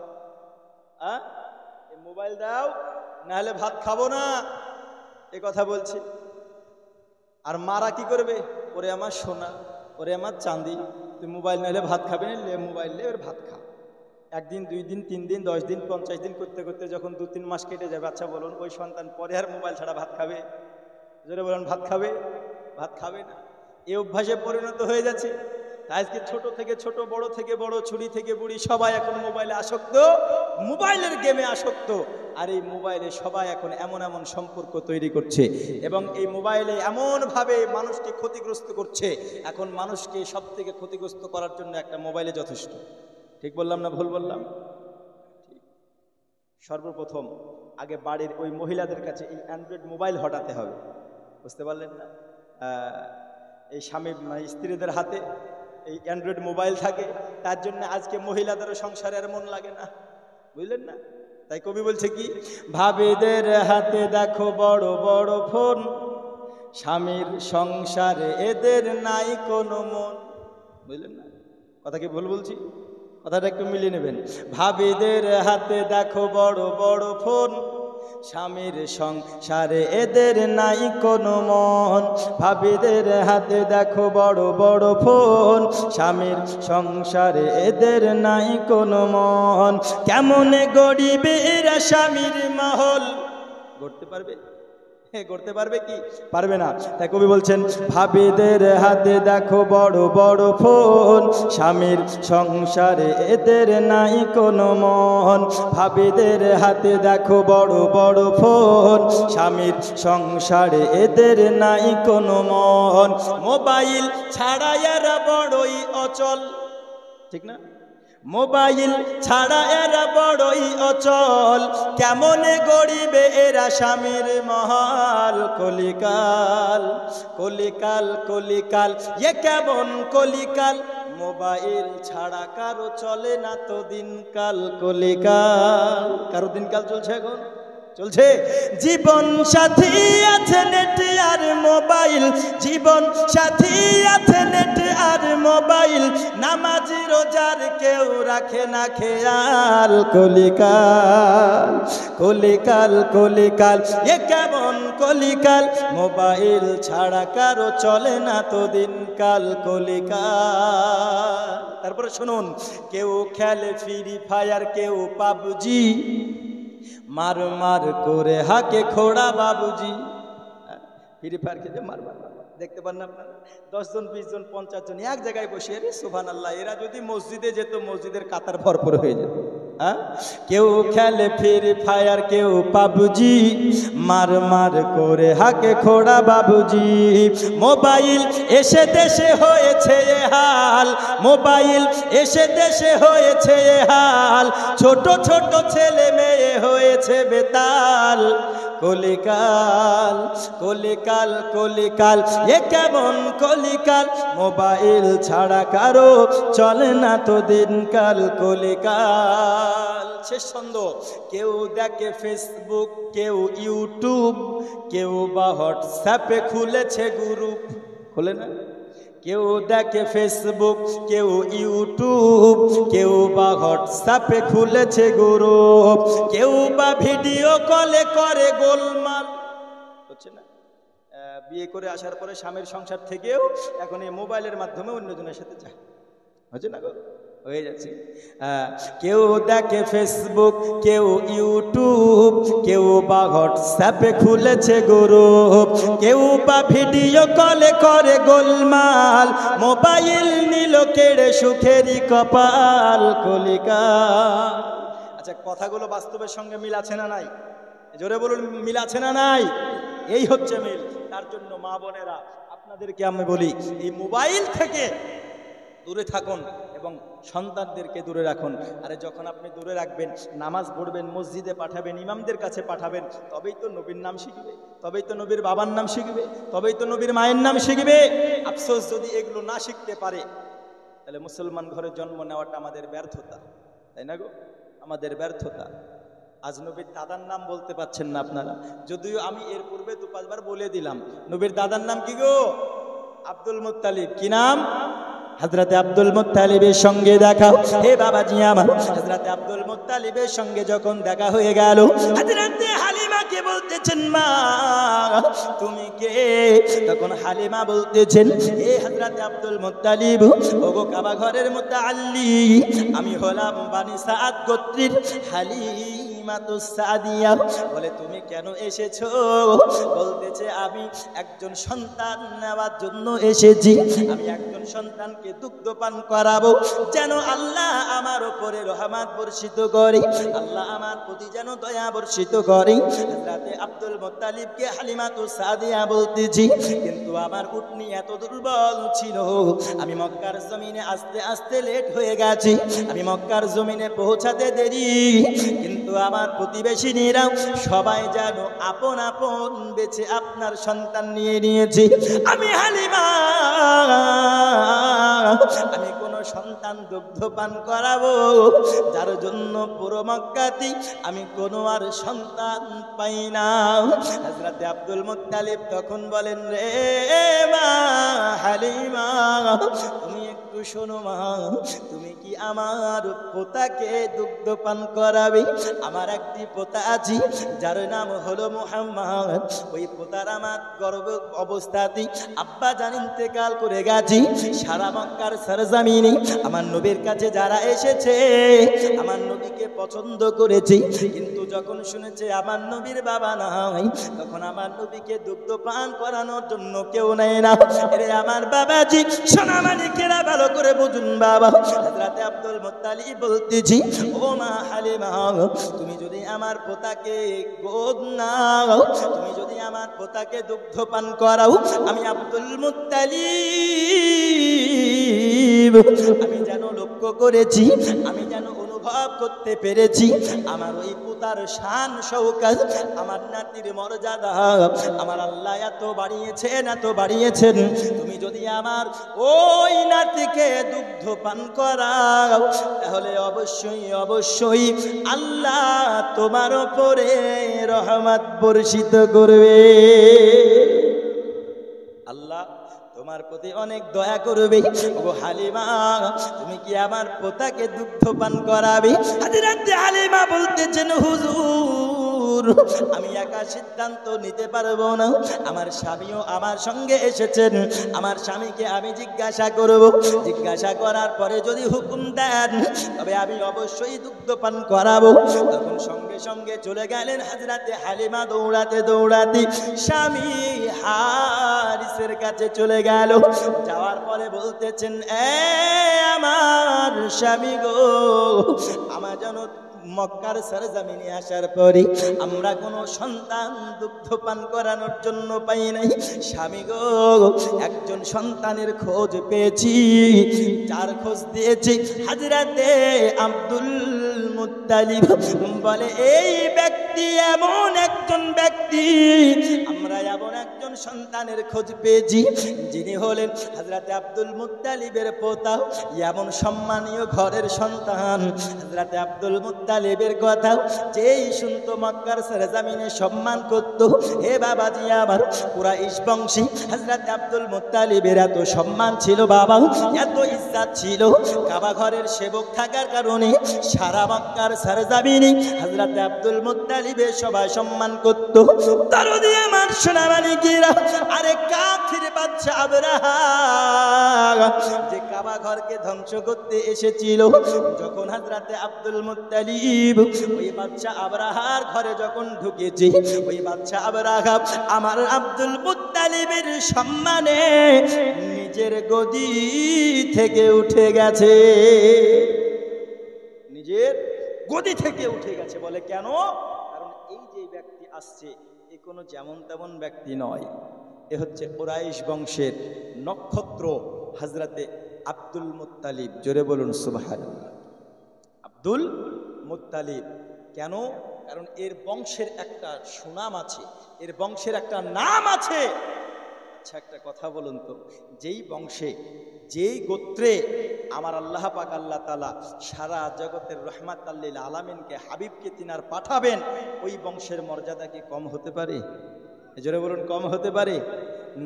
এই মোবাইল দাও নাহলে ভাত খাবো না, এ কথা বলছে। আর মারা কি করবে? ওরে আমার সোনা, ওরে আমার চাঁদি, তুই মোবাইল নাহলে ভাত খাবে না, লে মোবাইল লে, ওর ভাত খা। একদিন, 2 দিন, 3 দিন, 10 দিন, 50 দিন করতে করতে যখন 2-3 মাস কেটে যাবে, আচ্ছা বলুন ওই সন্তান পরে আর মোবাইল ছাড়া ভাত খাবে? জোরে বলুন, ভাত খাবে? ভাত খাবে না। এই অভ্যাসে পরিণত হয়ে যাচ্ছে। আজকে ছোট থেকে ছোট, বড় থেকে বড়, ছুরি থেকে বুড়ি সবাই এখন মোবাইলে আসক্ত, মোবাইলের গেমে আসক্ত। আর এই মোবাইলে সবাই এখন এমন এমন সম্পর্ক তৈরি করছে এবং এই মোবাইলে এমনভাবে মানুষকে ক্ষতিগ্রস্ত করছে। এখন মানুষকে সব থেকে ক্ষতিগ্রস্ত করার জন্য একটা মোবাইলে যথেষ্ট। ঠিক বললাম না ভুল বললাম? সর্বপ্রথম আগে বাড়ির ওই মহিলাদের কাছে এই অ্যান্ড্রয়েড মোবাইল হটাতে হবে, বুঝতে পারলেন না? এই স্বামী মানে স্ত্রীদের হাতে এই অ্যান্ড্রয়েড মোবাইল থাকে, তার জন্য আজকে মহিলাদেরও সংসারে আর মন লাগে না, বুঝলেন না? তাই কবি বলছে কি, ভাবিদের হাতে দেখো বড় বড় ফোন, স্বামীর সংসারে এদের নাই কোনো মন। বুঝলেন না? কথা কি ভুল বলছি? কথাটা একটু মিলিয়ে নেবেন। ভাবিদের হাতে দেখো বড় বড় ফোন, স্বামীর সংসারে এদের নাই কোনো মন। ভাবিদের হাতে দেখো বড় বড় ফোন, স্বামীর সংসারে এদের নাই কোনো মন। কেমনে গড়িবে এরা স্বামীর মহল? গড়তে পারবে? করতে পারবে কি? পারবে না। তাই কবি বলছেন, ভাবিদের হাতে দেখো বড় বড় ফোন, স্বামীর সংসারে এদের নাই কোনো মন। ভাবিদের হাতে দেখো বড় বড় ফোন, স্বামীর সংসারে এদের নাই কোনো মন। মোবাইল ছাড়া এরা বড়ই অচল, ঠিক না? মোবাইল ছাড়া এরা বড়ই অচল, কেমনে গড়িবে এরা স্বামীর মহল। কলিকাল কলিকাল কলিকাল, এ কেমন কলিকাল, মোবাইল ছাড়া কারো চলে না তো দিনকাল। কলিকাল, কারো দিনকাল চলছে এখন? চলছে। জীবন সাথী আছে নেট আর মোবাইল, জীবন সাথী আছে নেট আর মোবাইল, নামাজি রোজার কেউ রাখে না খেয়াল। কলিকাল কলিকাল কলিকাল, এ কেমন কলিকাল, মোবাইল ছাড়া কারো চলে না তো দিনকাল। কলিকাল। তারপরে শুনুন, কেউ খেলে ফ্রি ফায়ার, কেউ পাবজি, মার মার করে হাকে খোড়া বাবুজি। ফ্রি ফায়ার খেলে মার মার দেখতে পান না আপনারা, 10 জন 20 জন 50 জন এক জায়গায় বসে, রে সুবহানাল্লাহ, এরা যদি মসজিদে যেত মসজিদের কাতার ভরপুর হয়ে যেত। কেউ খেলে ফ্রি ফায়ার, কেউ পাবজি, মার মার করে হাকে খোড়া বাবুজি। মোবাইল এসে দেশে হয়েছে এ হাল, মোবাইল এসে দেশে হয়েছে এ হাল, ছোট ছোট ছেলে মেয়ে হয়েছে বেতাল। কলিকাল কলিকাল কলিকাল, এ কেমন কলিকাল, মোবাইল ছাড়া কারো চলে না তো দিনকাল। কলিকাল। শেষ ছন্দ, কেউ দেখে ফেসবুক, কেউ ইউটিউব, কেউ বা হোয়াটসঅ্যাপে খুলেছে গ্রুপ। খোলে না? কেউ দেখে ফেসবুক, কেউ ইউটিউব, কেউ বা হোয়াটসঅ্যাপে খুলেছে গ্রুপ, কেউ বা ভিডিও কলে করে গোলমাল। হচ্ছে না? বিয়ে করে আসার পরে স্বামীর সংসার থেকেও এখন এই মোবাইলের মাধ্যমে অন্যজনের সাথে যায়। হচ্ছে না গো? হয়ে যাচ্ছে। কেউ দেখে ফেসবুক, কেউ ইউটিউব, কেউ বা হোয়াটসঅ্যাপে খুলেছে গ্রুপ, কেউ বা ভিডিও কলে করে গোলমাল, মোবাইল নিল কেড়ে সুখেরই কপাল। কলিকাল। আচ্ছা, কথাগুলো বাস্তবের সঙ্গে মিল আছে না নাই? জোরে বলুন, মিল আছে না নাই? এই হচ্ছে মিল। তার জন্য মা বোনেরা, আপনাদেরকে আমি বলি, এই মোবাইল থেকে দূরে থাকুন এবং সন্তানদেরকে দূরে রাখুন। আরে যখন আপনি দূরে রাখবেন, নামাজ পড়বেন, মসজিদে পাঠাবেন, ইমামদের কাছে পাঠাবেন, তবেই তো নবীর নাম শিখবে, তবেই তো নবীর বাবার নাম শিখবে, তবেই তো নবীর মায়ের নাম শিখবে। আফসোস, যদি এগুলো না শিখতে পারে, তাহলে মুসলমান ঘরে জন্ম নেওয়াটা আমাদের ব্যর্থতা, তাই না গো? আমাদের ব্যর্থতা। আজ নবীর দাদার নাম বলতে পারছেন না আপনারা, যদিও আমি এর পূর্বে 2-5 বার বলে দিলাম। নবীর দাদার নাম কি গো? Abdul Muttalib. কি নাম? হযরতে আব্দুল মুত্তালিবের সঙ্গে দেখা, হে বাবাজি আমার, হযরতে আব্দুল মুত্তালিবের সঙ্গে যখন দেখা হয়ে গেল, হযরতে হালিমাকে বলতেছেন, মা তুমি কে? তখন হালিমা বলতেছেন, হে হযরতে আব্দুল মুত্তালিব, ওগো কাবা ঘরের মুতাআল্লি, আমি হলাম বানি সাদ গোত্রের হালিমাতুস সাদিয়া। বলে, তুমি কেন এসেছো? বলতেছে, আমি একজন সন্তান নেওয়ার জন্য এসেছি। আমি একজন সন্তানকে দুগ্ধ পান করাবো, যেন আল্লাহ আমার উপরে রহমত বর্ষিত করে, আল্লাহ আমার প্রতি যেন দয়া বর্ষিত করে। হযরতে আব্দুল মুত্তালিবকে হালিমাতুস সাদিয়া বলতেছি, কিন্তু আমার উটনি এত দুর্বল ছিল, আমি মক্কার জমিনে আস্তে আস্তে লেট হয়ে গেছি, আমি মক্কার জমিনে পৌঁছাতে দেরি, কিন্তু আমার প্রতিবেশীরা সবাই যেন আপন আপন বেঁচে আপনার সন্তান নিয়ে নিয়েছি। আমি হালিমা, আমি কোন সন্তান দুগ্ধ পান করাবো যার জন্য পুরো মক্কাতে আমি কোনো আর সন্তান পাই না। হযরতে আব্দুল মুত্তালিব তখন বলেন, রে মা হালিমা, তুমি একটু শোনো মা, তুমি কি আমার পোতাকে দুগ্ধ পান করাবে? আমার একটি পোতা আছে যার নাম হলো মুহাম্মদ। ওই পোতার আমার গর্ভ অবস্থাতেই আব্বা জান ইন্তেকাল করে গেছি। সারা মক্কার সরজমিনে আমার নবীর কাছে যারা এসেছে আমার নবীকে পছন্দ করেছে, কিন্তু যখন শুনেছে আমার নবীর বাবা নাই, তখন আমার নবীকে দুগ্ধ পান করানোর জন্য কেউ নেয় না। এরে আমার বাবাজি, সোনা মানিকেরা ভালো করে বুঝুন বাবা, হযরতে আব্দুল মুত্তালিব বলতেছি, ও মা হালিমা, তুমি যদি আমার পোতাকে গোদ নাও, তুমি যদি আমার পোতাকে দুগ্ধ পান করাও, আমি আব্দুল মুত্তালিব আমি যেন লক্ষ্য করেছি, আমি যেন অনুভব করতে পেরেছি আমার ওই পুতার শান শৌকত, আমার নাতির মর্যাদা আমার আল্লাহ এত বাড়িয়েছেন। তুমি যদি আমার ওই নাতিকে দুগ্ধ পান করাও তাহলে অবশ্যই আল্লাহ তোমার উপরে রহমত বর্ষিত করবে। আল্লাহ তোমার প্রতি অনেক দয়া করবে। ও হালিমা, তুমি কি আমার পোতাকে দুগ্ধ পান করাবে? হযরত হালিমা বলতেছেন, হুজুর আমি একা সিদ্ধান্ত নিতে পারবো না, আমার স্বামীও আমার সঙ্গে এসেছেন, আমার স্বামীকে আমি জিজ্ঞাসা করব, জিজ্ঞাসা করার পরে যদি হুকুম দেন তবে আমি অবশ্যই দুগ্ধ পান করাবো। তখন সঙ্গে সঙ্গে চলে গেলেন হযরত হালিমা দৌড়াতে স্বামী হারিসের কাছে চলে গেল। যাওয়ার পরে বলতেছেন, আমার স্বামী গো, আমার যেন মক্কার সরজমিনে আসার পরে আমরা কোনো সন্তান দুগ্ধ পান করানোর জন্য পাই নাই। স্বামী গো, একজন সন্তানের খোঁজ পেয়েছি, যার খোঁজ দিয়েছি হযরতে আব্দুল মুত্তালিব। বলে এই ব্যক্তি এমন একজন ব্যক্তি, আমরা এমন একজন সন্তানের খোঁজ পেয়েছি যিনি হলেন হযরতে আব্দুল মুত্তালিবের পোতা, এমন সম্মানীয় ঘরের সন্তান। হযরতে আব্দুল মুত্তালিবের কথা যেই শুনতো মক্কার সরজমিনে সম্মান করত। হে বাবাজি আমার, কুরাইশ বংশী হযরতে আব্দুল মুত্তালিবের এত সম্মান ছিল বাবা, এত ইজ্জত ছিল, কাবা ঘরের সেবক থাকার কারণে সারা মক্কার সরজমিনে হযরতে আব্দুল মুত্তালিবের সবাই সম্মান করত। তারও দিয়ে আমার সোনা মানিকেরা, আরে কাফির বাদশা আবরাহা যে কাবা ঘরকে ধ্বংস করতে এসেছিল, যখন হযরতে আব্দুল মুত্তালিব ওই বাদশা আবরাহার ঘরে যখন ঢুকেছে, ওই বাদশা আবরাহা আমার আব্দুল মুত্তালিবের সম্মানে নিজের গদি থেকে উঠে গেছে, নিজের গদি থেকে উঠে গেছে। বলে কেন? কারণ এই যে ব্যক্তি আসছে এ কোনো যেমন তেমন ব্যক্তি নয়, এ হচ্ছে কুরাইশ বংশের নক্ষত্র হযরতে আব্দুল মুত্তালিব। জোরে বলুন সুবহানাল্লাহ। আব্দুল মুত্তালিব কেন? কারণ এর বংশের একটা সুনাম আছে, এর বংশের একটা নাম আছে। আচ্ছা একটা কথা বলুন তো, যেই বংশে যেই গোত্রে আমার আল্লাহ পাক আল্লাহ তাআলা সারা জগতের রহমাতাল লিল আলামিনকে হাবিবকে তিনার পাঠাবেন, ওই বংশের মর্যাদা কি কম হতে পারে? জোরে বলুন, কম হতে পারে?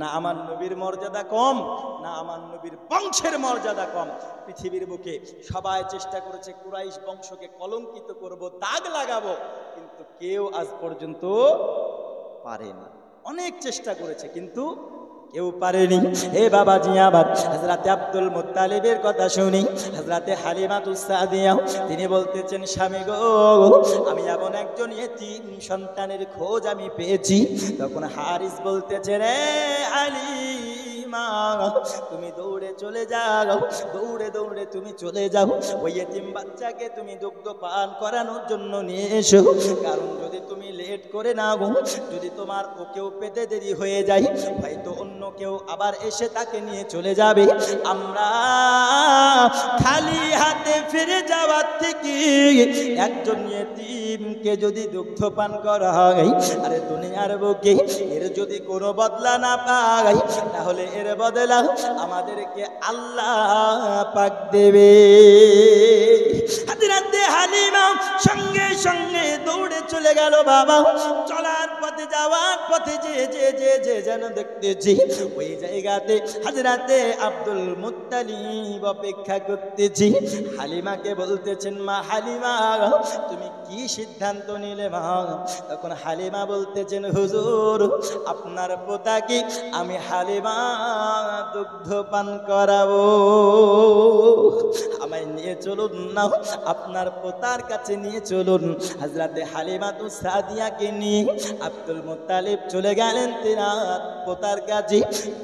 না আমার নবীর মর্যাদা কম, না আমার নবীর বংশের মর্যাদা কম। পৃথিবীর বুকে সবাই চেষ্টা করেছে কুরাইশ বংশকে কলঙ্কিত করব, দাগ লাগাবো, কিন্তু কেউ আজ পর্যন্ত পারেনি। অনেক চেষ্টা করেছে কিন্তু কেউ পারেনি। হে বাবাজি আমার, হযরতে আব্দুল মুত্তালিবের কথা শুনি হযরতে হালিমাতুস সাদিয়া তিনি বলতেছেন, স্বামী গো, আমি এমন একজন ইতিম সন্তানের খোঁজ আমি পেয়েছি। তখন হারিস বলতেছে, রে হালিমা তুমি দৌড়ে চলে যাও, দৌড়ে দৌড়ে তুমি চলে যাও, ওই ইতিম বাচ্চাকে তুমি দুগ্ধ পান করানোর জন্য নিয়ে এসো। কারণ যদি তুমি লেট করে না গো, যদি তোমার ওকেও পেতে দেরি হয়ে যায়, হয়তো অন্য কেউ আবার এসে তাকে নিয়ে চলে যাবে। আমরা খালি হাতে ফিরে যাওয়ার থেকে একজন ইতিমকে যদি দুগ্ধ পান করা হয়, আরে দুনিয়ার বুকে এর যদি কোনো বদলা না পাই, তাহলে এর বদলা আমাদেরকে আল্লাহ পাক দেবে। হযরতে হালিমা সঙ্গে সঙ্গে দৌড়ে চলে গেল বাবা। চলার পথে যাওয়ার পথে যে যেন দেখতেছি ওই জায়গাতে হযরতে আব্দুল মুত্তালিব অপেক্ষা করতেছি। হালিমাকে বলতেছেন, মা হালিমা তুমি কি সিদ্ধান্ত নিলে মা? তখন হালিমা বলতেছেন, হুজুর আপনার পোতাকে আমি হালিমা দুগ্ধ পান করাবো, আমায় নিয়ে চলুন না, আপনার পোতার কাছে নিয়ে চলুন। হযরতে হালিমাতুস সাদিয়াকে নিয়ে আব্দুল মুত্তালিব চলে গেলেন তিনার পোতার কাছে।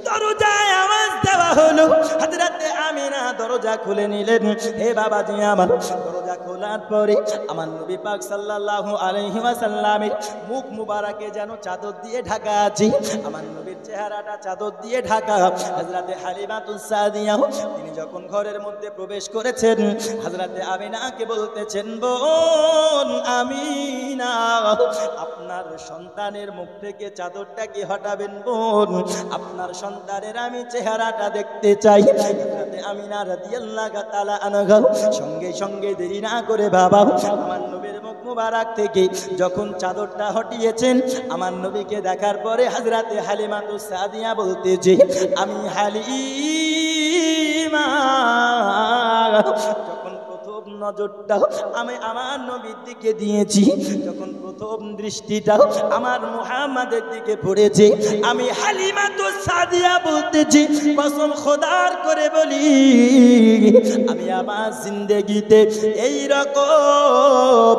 দরজায় আওয়াজ দেওয়া হলো, হযরতে আমিনা দরজা খুলে নিলেন। হে বাবাজি আমার, দরজা খোলার পরে আমার নবী পাক সাল্লাল্লাহু আলাইহি ওয়াসাল্লামের মুখ মুবারকে যেন চাদর দিয়ে ঢাকা আছে, আমার নবীর চেহারাটা চাদর দিয়ে ঢাকা। হযরতে হালিমাতুস সাদিয়া তিনি যখন ঘরের মধ্যে প্রবেশ করেছেন, বলতেছেন, হযরতে আমিনাকে বলতেছেন, বোন আমিনা, আপনার সন্তানের মুখ থেকে চাদরটা কি হটাবেন বোন? আপনার সন্তানের আমি চেহারাটা দেখতে চাই। হযরতে আমিনা রাদিয়াল্লাহু তাআলা আনহা সঙ্গে সঙ্গে দেরি না করে বাবা আমার নবীর মুখ মুবারক থেকে যখন চাদরটা হটিয়েছেন, আমার নবীকে দেখার পরে হযরতে হালিমাতুস সাদিয়া বলতেছে, আমি হালিমা যখন প্রথম নজরটা আমি আমার নবীর দিকে দিয়েছি, যখন প্রথম দৃষ্টিটা আমার মুহাম্মাদের দিকে পড়েছে, আমি হালিমাতুস সাদিয়া বলতেছি, কসম খোদার করে বলি আমি আমার জিন্দেগিতে এই রকম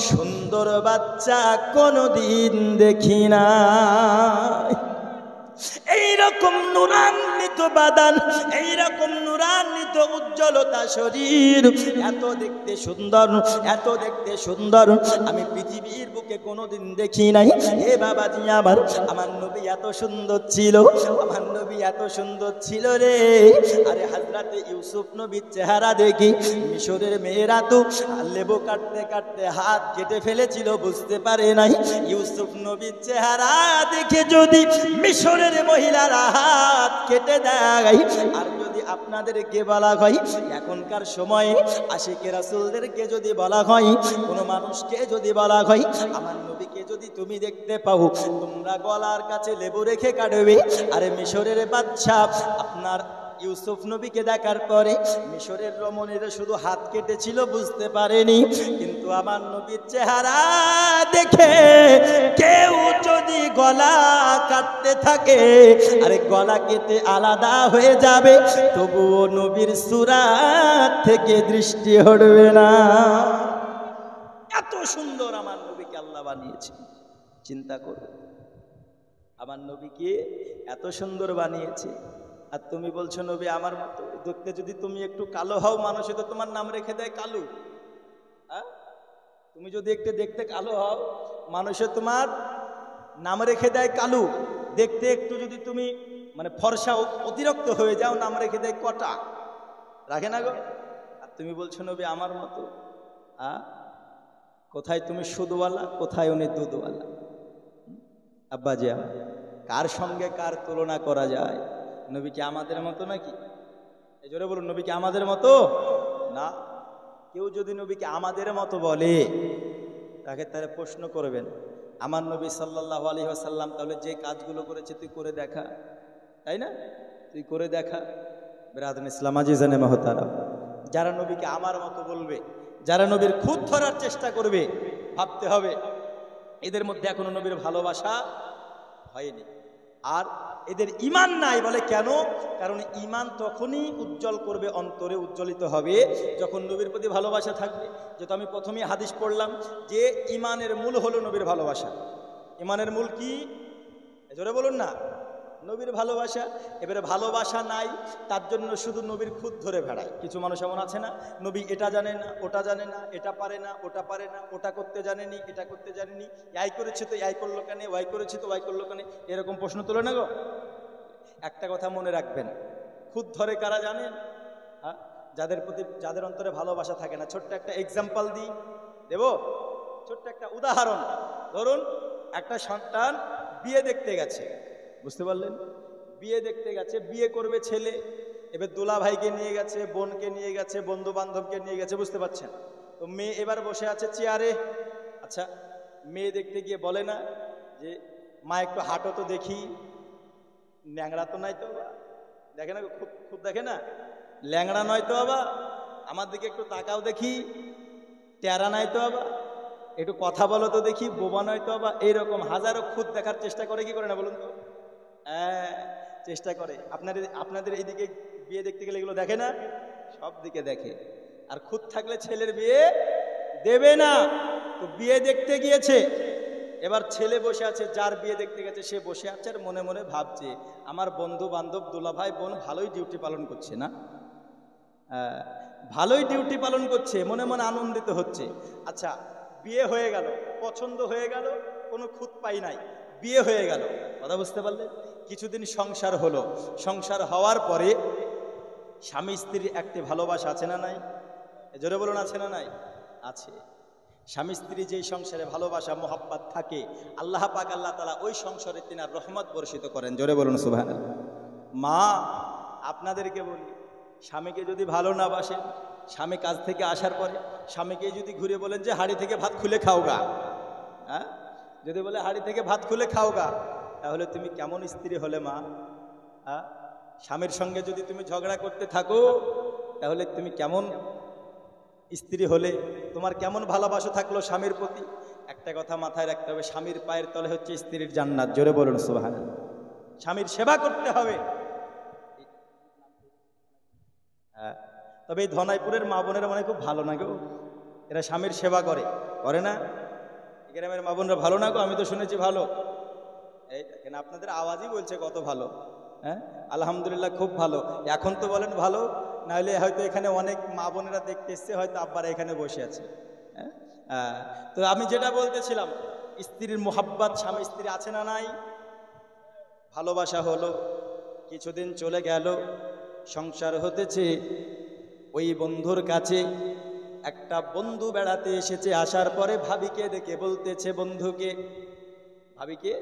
সুন্দর বাচ্চা কোনোদিন দেখি না। এইরকম নুরান্বিত বাদান, এইরকম নুরান্বিত উজ্জ্বলতা শরীর, এত দেখতে সুন্দর, এত দেখতে সুন্দর আমি পৃথিবীর বুকে কোনোদিন দেখি নাই। হে বাবাজি আমার, আমার নবী এত সুন্দর ছিল, আমার নবী এত সুন্দর ছিল রে। আরে হযরতে ইউসুফ নবীর চেহারা দেখি মিশরের মেয়েরা তো লেবু কাটতে কাটতে হাত কেটে ফেলেছিল, বুঝতে পারে নাই। ইউসুফ নবীর চেহারা দেখে যদি মিশরের মহিলারা হাত কেটে দেয়, আর যদি আপনাদেরকে বলা হয় এখনকার সময়ে আশিকে রাসূলদেরকে যদি বলা হয়, কোনো মানুষকে যদি বলা হয় আমার নবীকে যদি তুমি দেখতে পাও, তোমরা গলার কাছে লেবু রেখে কাটবে। আরে মিশরের বাদশা আপনার ইউসুফ নবীকে দেখার পরে মিশরের রমণীরা শুধু হাত কেটেছিল, বুঝতে পারেনি, কিন্তু আমার নবীর চেহারা দেখে কেউ যদি গলা কাটতে থাকে, আরে গলা কেটে আলাদা হয়ে যাবে, তবুও নবীর সুরাত থেকে দৃষ্টি হটবে না। এত সুন্দর আমার নবীকে আল্লাহ বানিয়েছে, চিন্তা করো, আমার নবীকে এত সুন্দর বানিয়েছে। আর তুমি বলছো নবী আমার মতো দেখতে, যদি তুমি একটু কালো হও মানুষে তো তোমার নাম রেখে দেয় কালু। তুমি যদি একটু দেখতে কালো হও মানুষে তোমার নাম রেখে দেয় কালু। দেখতে একটু যদি তুমি মানে ফর্সা অতিরিক্ত হয়ে যাও নাম রেখে দেয় কটা, রাখে না গো। আর তুমি বলছো নবী আমার মতো, কোথায় তুমি সুদওয়ালা, কোথায় উনি দুধওয়ালা? আব্বাজি কার সঙ্গে কার তুলনা করা যায়? নবী কি আমাদের মতো নাকি? এই জোরে বলুন, নবী কি আমাদের মতো না। কেউ যদি নবীকে আমাদের মতো বলে তাকে তারা প্রশ্ন করবেন, আমার নবী সাল্লাল্লাহু আলাইহি ওয়াসাল্লাম তাহলে যে কাজগুলো করেছে তুই করে দেখা, তাই না? তুই করে দেখা। বিরাদুন ইসলাম আজিজানে মহতারা, যারা নবীকে আমার মতো বলবে, যারা নবীর খুঁত ধরার চেষ্টা করবে, ভাবতে হবে এদের মধ্যে এখনো নবীর ভালোবাসা হয়নি, আর এদের ঈমান নাই। বলে কেন? কারণ ঈমান তখনই উজ্জ্বল করবে, অন্তরে উজ্জ্বলিত হবে যখন নবীর প্রতি ভালোবাসা থাকবে। যেহেতু আমি প্রথমেই হাদিস পড়লাম যে ঈমানের মূল হলো নবীর ভালোবাসা। ঈমানের মূল কি? জোরে বলুন না, নবীর ভালোবাসা। এবারে ভালোবাসা নাই, তার জন্য শুধু নবীর খুঁত ধরে বেড়ায়। কিছু মানুষ এমন আছে না, নবী এটা জানে না, ওটা জানে না, এটা পারে না, ওটা পারে না, ওটা করতে জানেনি, এটা করতে জানেনি, ইয়াই করেছে তো ইয়াই করলো কেন, ওয়াই করেছে তো ওয়াই করলো কেন, এরকম প্রশ্ন তোলে না গো। একটা কথা মনে রাখবেন, খুঁত ধরে কারা জানেন? যাদের প্রতি, যাদের অন্তরে ভালোবাসা থাকে না। ছোট্ট একটা এক্সাম্পল দিই, দেব ছোট্ট একটা উদাহরণ। ধরুন একটা সন্তান বিয়ে দেখতে গেছে, বুঝতে পারলেন? বিয়ে দেখতে গেছে, বিয়ে করবে ছেলে, এবার দুলা ভাইকে নিয়ে গেছে, বোনকে নিয়ে গেছে, বন্ধু বান্ধবকে নিয়ে গেছে, বুঝতে পারছেন? তো মেয়ে এবার বসে আছে চেয়ারে। আচ্ছা, মেয়ে দেখতে গিয়ে বলে না যে মা একটু হাঁটো তো দেখি, ল্যাংড়া তো নাই তো বাবা, দেখে না খুব খুব দেখে না, ল্যাংড়া নয় তো বাবা, আমার দিকে একটু তাকাও দেখি, টেরা নাই তো বাবা, একটু কথা বলো তো দেখি, বোবা নয় তো বাবা। এইরকম হাজারো খুদ দেখার চেষ্টা করে, কি করে না বলুন তো? হ্যাঁ, চেষ্টা করে। আপনাদের এইদিকে বিয়ে দেখতে গেলে এগুলো দেখে না? সব দিকে দেখে। আর খুদ থাকলে ছেলের বিয়ে দেবে না। তো বিয়ে দেখতে গিয়েছে, এবার ছেলে বসে আছে, যার বিয়ে দেখতে গেছে সে বসে আছে আর মনে মনে ভাবছে আমার বন্ধু বান্ধব দুলাভাই বোন ভালোই ডিউটি পালন করছে না, ভালোই ডিউটি পালন করছে, মনে মনে আনন্দিত হচ্ছে। আচ্ছা, বিয়ে হয়ে গেল, পছন্দ হয়ে গেল, কোনো খুঁত পাই নাই, বিয়ে হয়ে গেল, কথা বুঝতে পারলেন? কিছুদিন সংসার হলো, সংসার হওয়ার পরে স্বামী স্ত্রীর একটি ভালোবাসা আছে না নাই? জোরে বলুন আছে না নাই? আছে। স্বামী স্ত্রী যেই সংসারে ভালোবাসা মোহাব্বত থাকে, আল্লাহ পাক আল্লাহ তাআলা ওই সংসারে তিনার রহমত বর্ষিত করেন। জোরে বলুন সুবহানাল্লাহ। মা, আপনাদেরকে বলি, স্বামীকে যদি ভালো না বাসেন, স্বামী কাজ থেকে আসার পরে স্বামীকে যদি ঘুরে বলেন যে হাড়ি থেকে ভাত খুলে খাও গা, হ্যাঁ, যদি বলে হাড়ি থেকে ভাত খুলে খাও গা, তাহলে তুমি কেমন স্ত্রী হলে মা? হ্যাঁ, স্বামীর সঙ্গে যদি তুমি ঝগড়া করতে থাকো, তাহলে তুমি কেমন স্ত্রী হলে? তোমার কেমন ভালোবাসা থাকলো স্বামীর প্রতি? একটা কথা মাথায় রাখতে হবে, স্বামীর পায়ের তলে হচ্ছে স্ত্রীর জান্নাত। জোরে বলুন সুবহানাল্লাহ। স্বামীর সেবা করতে হবে। হ্যাঁ, তবে এই ধনাইপুরের মা বোনেরা মানে খুব ভালো না গো, এরা স্বামীর সেবা করে, করে না? গ্রামের মা বোনরা ভালো না গো? আমি তো শুনেছি ভালো। এই দেখেন আপনাদের আওয়াজই বলছে কত ভালো। হ্যাঁ, আলহামদুলিল্লাহ খুব ভালো। এখন তো বলেন ভালো, নাহলে হয়তো এখানে অনেক মা বোনেরা দেখতে এসছে, হয়তো আব্বারা এখানে বসে আছে। হ্যাঁ, তো আমি যেটা বলতেছিলাম, স্ত্রীর মোহাব্বত, স্বামী স্ত্রী আছে না নাই? ভালোবাসা হলো, কিছুদিন চলে গেল, সংসার হতেছে। ওই বন্ধুর কাছে একটা বন্ধু বেড়াতে এসেছে, আসার পরে ভাবিকে দেখে বলতেছে বন্ধুকে, ভাবিকে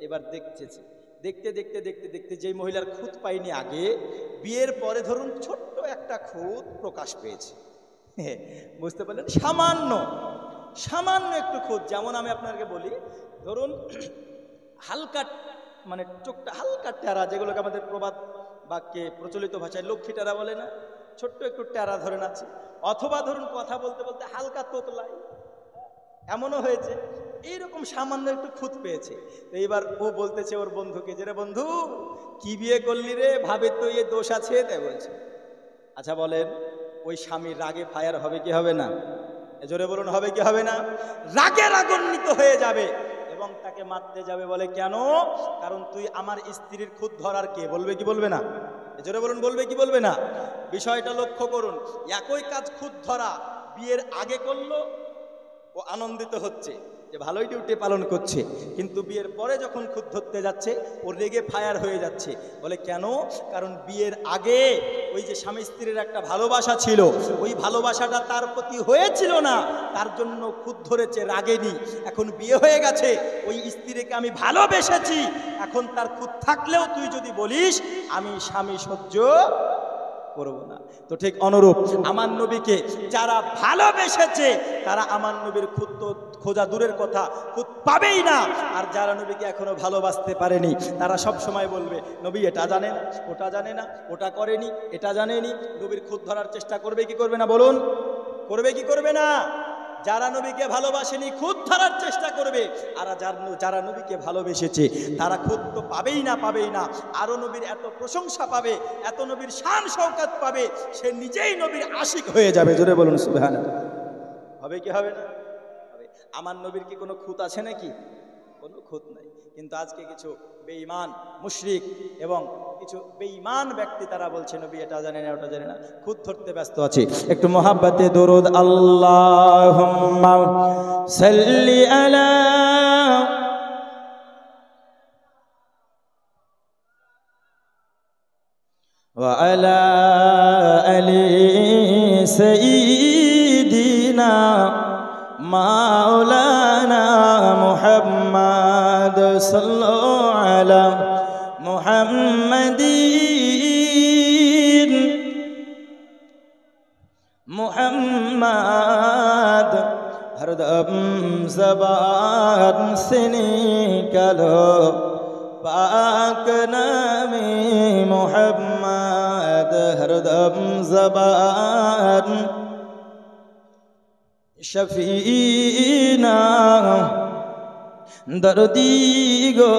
এবার দেখতেছে, দেখতে দেখতে দেখতে দেখতে যেই মহিলার খুঁত পাইনি আগে, বিয়ের পরে ধরুন ছোট্ট একটা খুঁত প্রকাশ পেয়েছে। বুঝতে পারলেন? সামান্য সামান্য একটু খুঁত। যেমন আমি আপনাকে বলি, ধরুন হালকা, মানে চোখটা হালকা টেরা, যেগুলোকে আমাদের প্রবাদ বাক্যে প্রচলিত ভাষায় লক্ষ্মী টেরা বলে না, ছোট্ট একটু টেরা ধরেন আছে। অথবা ধরুন কথা বলতে বলতে হালকা তোতলাই, এমনও হয়েছে। এইরকম সামান্য একটু খুঁত পেয়েছে। তো এইবার ও বলতেছে ওর বন্ধুকে, যে রে বন্ধু, কি বিয়ে করলি রে, ভাবির তো এ দোষ আছে, তাই বলছে। আচ্ছা বলেন, ওই স্বামীর রাগে ফায়ার হবে কি হবে না? জোরে বলুন, হবে কি হবে না? রাগে রাগান্বিত হয়ে যাবে এবং তাকে মারতে যাবে। বলে কেন? কারণ তুই আমার স্ত্রীর খুঁত ধরার কে? বলবে কি বলবে না? জোরে বলুন, বলবে কি বলবে না? বিষয়টা লক্ষ্য করুন। একই কাজ খুঁত ধরা বিয়ের আগে করলো, ও আনন্দিত হচ্ছে যে ভালোই ডিউটি পালন করছে, কিন্তু বিয়ের পরে যখন খুঁত ধরতে যাচ্ছে ও রেগে ফায়ার হয়ে যাচ্ছে। বলে কেন? কারণ বিয়ের আগে ওই যে স্বামী স্ত্রীর একটা ভালোবাসা ছিল, ওই ভালোবাসাটা তার প্রতি হয়েছিল না, তার জন্য খুঁত ধরেছে, রাগেনি। এখন বিয়ে হয়ে গেছে, ওই স্ত্রীকে আমি ভালোবেসেছি, এখন তার খুঁত থাকলেও তুই যদি বলিস আমি স্বামী সহ্য করব না। তো ঠিক অনুরূপ আমার নবীকে যারা ভালোবেসেছে তারা আমার নবীর খুঁত তো খোঁজা দূরের কথা, খুঁত পাবেই না। আর যারা নবীকে এখনো ভালোবাসতে পারেনি, তারা সব সময় বলবে নবী এটা জানে না, ওটা জানে না, ওটা করেনি, এটা জানেনি। নবীর খুঁত ধরার চেষ্টা করবে কি করবে না? বলুন, করবে কি করবে না? যারা নবীকে ভালোবাসেনি খুঁত ধরার চেষ্টা করবে, আর যারা নবীকে ভালোবেসেছে তারা খুঁত তো পাবেই না, পাবেই না। আরো নবীর এত প্রশংসা পাবে, এত নবীর শান শওকত পাবে, সে নিজেই নবীর আশিক হয়ে যাবে। জোরে বলুন সুবহানাল্লাহ। হবে কি হবে না? হবে। আমার নবীর কি কোনো খুঁত আছে নাকি? কোনো খুঁত নাই। কিন্তু আজকে কিছু বেঈমান মুশরিক এবং কিছু বেঈমান ব্যক্তি তারা বলছে নবী এটা জানে না, ওটা জানে না, খুঁত ধরতে ব্যস্ত আছে। একটু মোহাব্বতে দরুদ আল্লাহুম্মা সাল্লি আলা ওয়া আলা আলি সাইয়্যিদিনা মাওলানা মুহাম্মদ সাল্লাল্লাহু আলা মুহাম্মাদিন মুহাম্মদ হরদম জবান সে নিকালো পাক নামে মুহাম্মদ হরদম জবান শফিনা দরদি গো।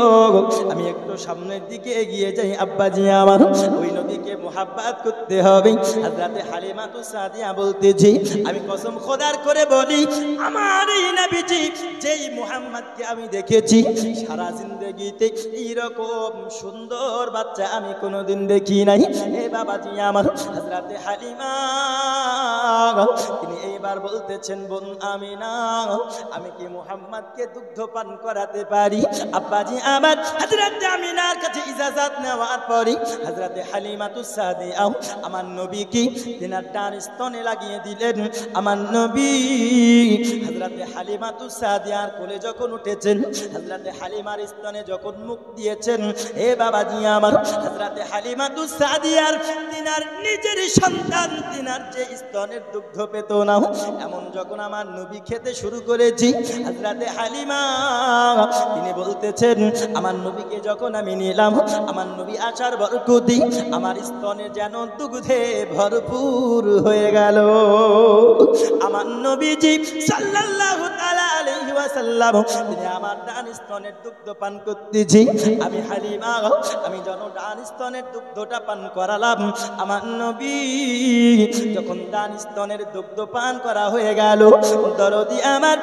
আমি একটু সামনের দিকে এগিয়ে যাই। আব্বাজি আমার, ওই নবীকে মোহাব্বত করতে হবে। হযরতে হালিমাতু সাদিয়া বলতেছি, আমি কসম খোদার করে বলি, আমার এই নবীজি যেই মুহাম্মদকে আমি দেখেছি, সারা জিন্দেগিতে এইরকম সুন্দর বাচ্চা আমি কোনোদিন দেখি নাই। এ বাবাজি আমার, হযরতে হালিমা তিনি এইবার বলতেছেন, বোন আমিনা, আমি কি মুহাম্মদকে দুগ্ধ পান করাতে পারি। আব্বাজি আমার হযরত আমিনার কাছে ইজাজত নেওয়ার পরে হযরত হালিমাতুস সাদিয়া আমার নবীকে তিনার ডান স্তনে লাগিয়ে দিলেন। আমার নবী হযরত হালিমাতুস সাদিয়ার কোলে যখন উঠেছেন, হযরত হালিমার স্তনে যখন মুখ দিয়েছেন, হে বাবাজি আমার হযরত হালিমাতুস সাদিয়ার তিনার নিজের সন্তান তিনার যে স্তনের দুগ্ধ পেত না, এমন যখন আমার নবী খেতে শুরু করেছি, হযরত হালিমা তিনি বলতেছেন আমার নবীকে যখন আমি নিলাম, আমার নবী আসার বরকতি আমার স্তনে যেন দুগ্ধে ভরপুর হয়ে গেল। আমার নবীজি সাল্লাল্লাহু তাআলা আলাইহি ওয়াসাল্লাম তিনি আমার ডান স্তনের দুগ্ধ পান করতেছি। আমি হালিমা আমি যখন ডান স্তনের দুগ্ধটা পান করালাম, আমার নবী যখন ডান স্তনের দুগ্ধ পান করা হয়ে গেল, দরদি আমার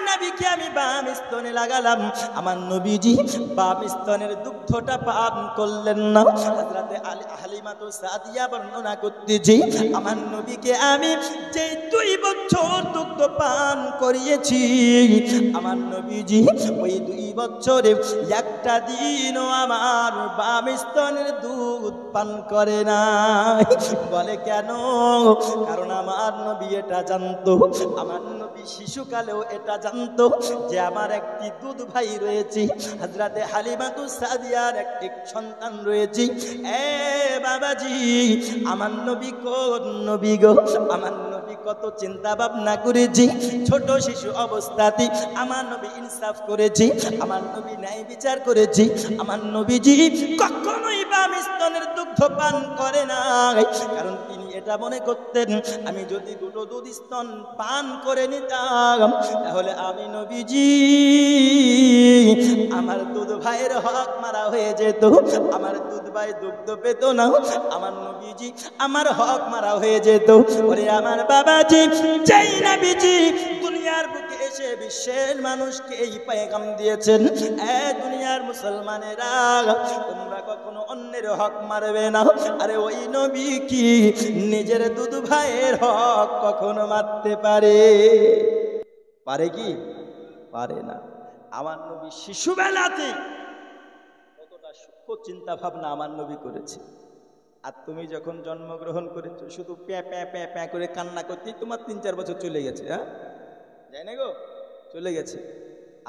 নবীকে আমি বাম স্তনে লাগালাম। আমার নবীজি বাম স্তনের দুগ্ধটা পান করলেন না। হযরতে হালিমাতুস সাদিয়া বর্ণনা করতেছি আমার নবীকে আমি যে 2 বছর দুগ্ধ পান করিয়েছি, আমার নবীজি ওই 2 বছরে একটা দিনও আমার বাম স্তনের দুধ পান করে না। বলে কেন? কারণ আমার নবী এটা জানতো, আমার নবী শিশুকালেও এটা জানতো যে আমার একটি দুধ ভাই রয়েছে, হযরতে হালিমাতুস সাদিয়ার একটি সন্তান রয়েছে। এ বাবাজি আমার নবী কোন নবী গো? আমার নবী কত চিন্তা ভাবনা করেছি, ছোট শিশু অবস্থাতে আমার নবী ইনসাফ করেছি, আমার নবী ন্যায় বিচার করেছি। আমার নবীজি কখনোই বাম স্তনের দুগ্ধ পান করে না, কারণ তিনি এটা মনে করতেন আমি যদি 2 দুধ স্তন পান করে নিতাম তাহলে আমি নবীজি আমার দুধ ভাইয়ের হক মারা হয়ে যেত, আমার দুধ ভাই দুগ্ধ পেত না, আমার নবীজি আমার হক মারা হয়ে যেত। ওরে আমার বাবাজি, যেই নবীজি দুনিয়ার বুকে এসে বিশ্বের মানুষকে এই পয়গাম দিয়েছেন, এ দুনিয়ার মুসলমানেরা তোমরা কখনো অন্যের হক মারবে না। আরে ওই নবী কি নিজের দুধ ভাইয়ের হক কখনো মারতে পারে? পারে কি? পারে না। আমার নবী শিশুবেলাতে কতটা সূক্ষ্ম চিন্তা ভাবনা আমার নবী করেছে। আর তুমি যখন জন্মগ্রহণ করেছো শুধু প্যাঁ প্যাঁ প্যাঁ প্যাঁ করে কান্না করতেই তোমার 3-4 বছর চলে গেছে। হ্যাঁ, যাই না গো, চলে গেছে।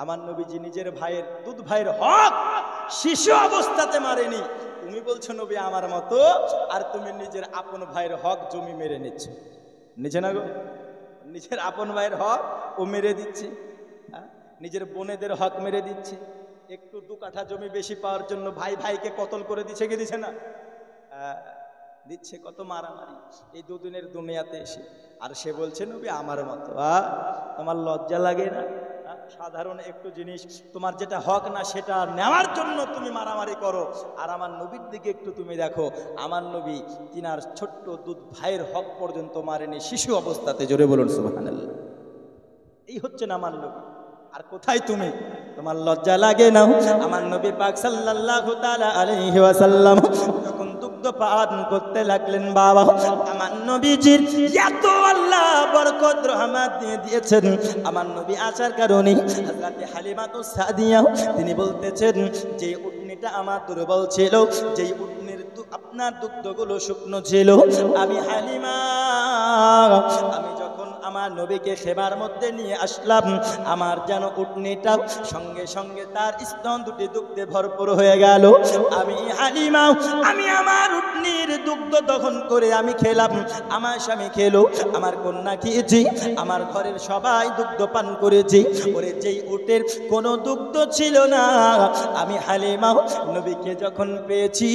আমার নবীজি নিজের ভাইয়ের দুধ ভাইয়ের হক শিশু অবস্থাতে মারেনি। তুমি বলছো নবী আমার মতো, আর তুমি নিজের আপন ভাইয়ের হক জমি মেরে নিচ্ছ। নিচে না গো, নিজের আপন ভাইয়ের হক ও মেরে দিচ্ছে, নিজের বোনেদের হক মেরে দিচ্ছে। একটু 2 কাঠা জমি বেশি পাওয়ার জন্য ভাই ভাইকে কতল করে দিচ্ছে কি দিচ্ছে না? দিচ্ছে। কত মারামারি এই 2 দিনের দুনিয়াতে এসে, আর সে বলছে নবী আমার মতো। তোমার লজ্জা লাগে না? সাধারণ একটু জিনিস তোমার যেটা হক না সেটা নেওয়ার জন্য তুমি মারামারি করো। আর আমার নবীর দিকে একটু তুমি দেখো, আমার নবী তিনার ছোট্ট দুধ ভাইয়ের হক পর্যন্ত মারেনি শিশু অবস্থাতে। জোরে বলুন সুবহানাল্লাহ। এই হচ্ছে না আমার নবী। আর কোথায় তুমি? তোমার লজ্জা লাগে না? আমার নবী পাক সাল্লাল্লাহু তাআলা আলাইহি ওয়াসাল্লাম যখন দুগ্ধ পান করতে লাগলেন, বাবা আমার নবীজির এত আল্লাহ বরকত রহমত দিয়ে দিয়েছেন। আমার নবী আসার কারণে হযরতে হালিমাতুস সাদিয়া তিনি বলতেছেন যে উটনিটা আমার দুর্বল ছিল, যেই উটনির আপনার দুগ্ধগুলো শুকনো ছিল, আমি হালিমা আমি যখন আমার নবীকে সেবার মধ্যে নিয়ে আসলাম, আমার যেন উটনিটা সঙ্গে সঙ্গে তার স্তন দুটি দুগ্ধে ভরপুর হয়ে গেল। আমি হালিমা আমি আমার উটনির দুগ্ধ দহন করে আমি খেলাম, আমার স্বামী খেলো, আমার কন্যা খেয়েছি, আমার ঘরের সবাই দুগ্ধ পান করেছি। ওরে যেই উটের কোনো দুগ্ধ ছিল না, আমি হালিমা নবীকে যখন পেয়েছি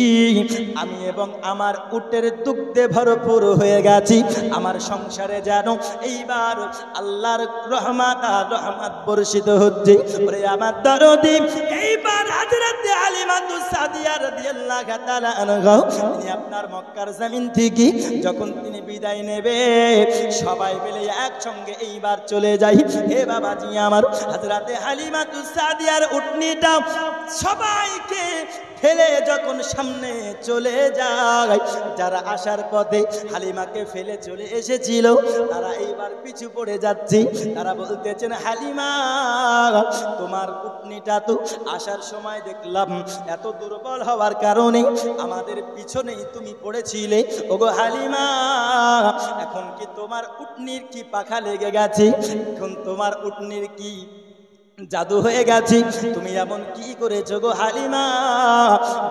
আমি এবং আমার উটের দুগ্ধে ভরপুর হয়ে গেছি। আমার সংসারে যেন এইবার আল্লাহর রহমত আর রহমত বর্ষিত হচ্ছে। ওরে আমার দরদি, এইবার হযরতে হালিমাতুস সাদিয়া রাদিয়াল্লাহু তাআলা আনহা তিনি আপনার মক্কার জমিন থেকে যখন তিনি বিদায় নেবে, সবাই মিলে একসঙ্গে এইবার চলে যাই। হে বাবাজি আমার, হযরতে হালিমাতুস সাদিয়ার উটনিটা সবাইকে ফেলে যখন সামনে চলে যায়, যারা আসার পথে হালিমাকে ফেলে চলে এসেছিল তারা এইবার পিছু পড়ে যাচ্ছে। তারা বলতেছেন, হালিমা তোমার উটনিটা তো আসার সময় দেখলাম এত দুর্বল হওয়ার কারণে আমাদের পিছনেই তুমি পড়েছিলে। ওগো হালিমা, এখন কি তোমার উটনির কি পাখা লেগে গেছে? এখন তোমার উটনির কি জাদু হয়ে গেছে? তুমি এমন কি করেছো গো হালিমা,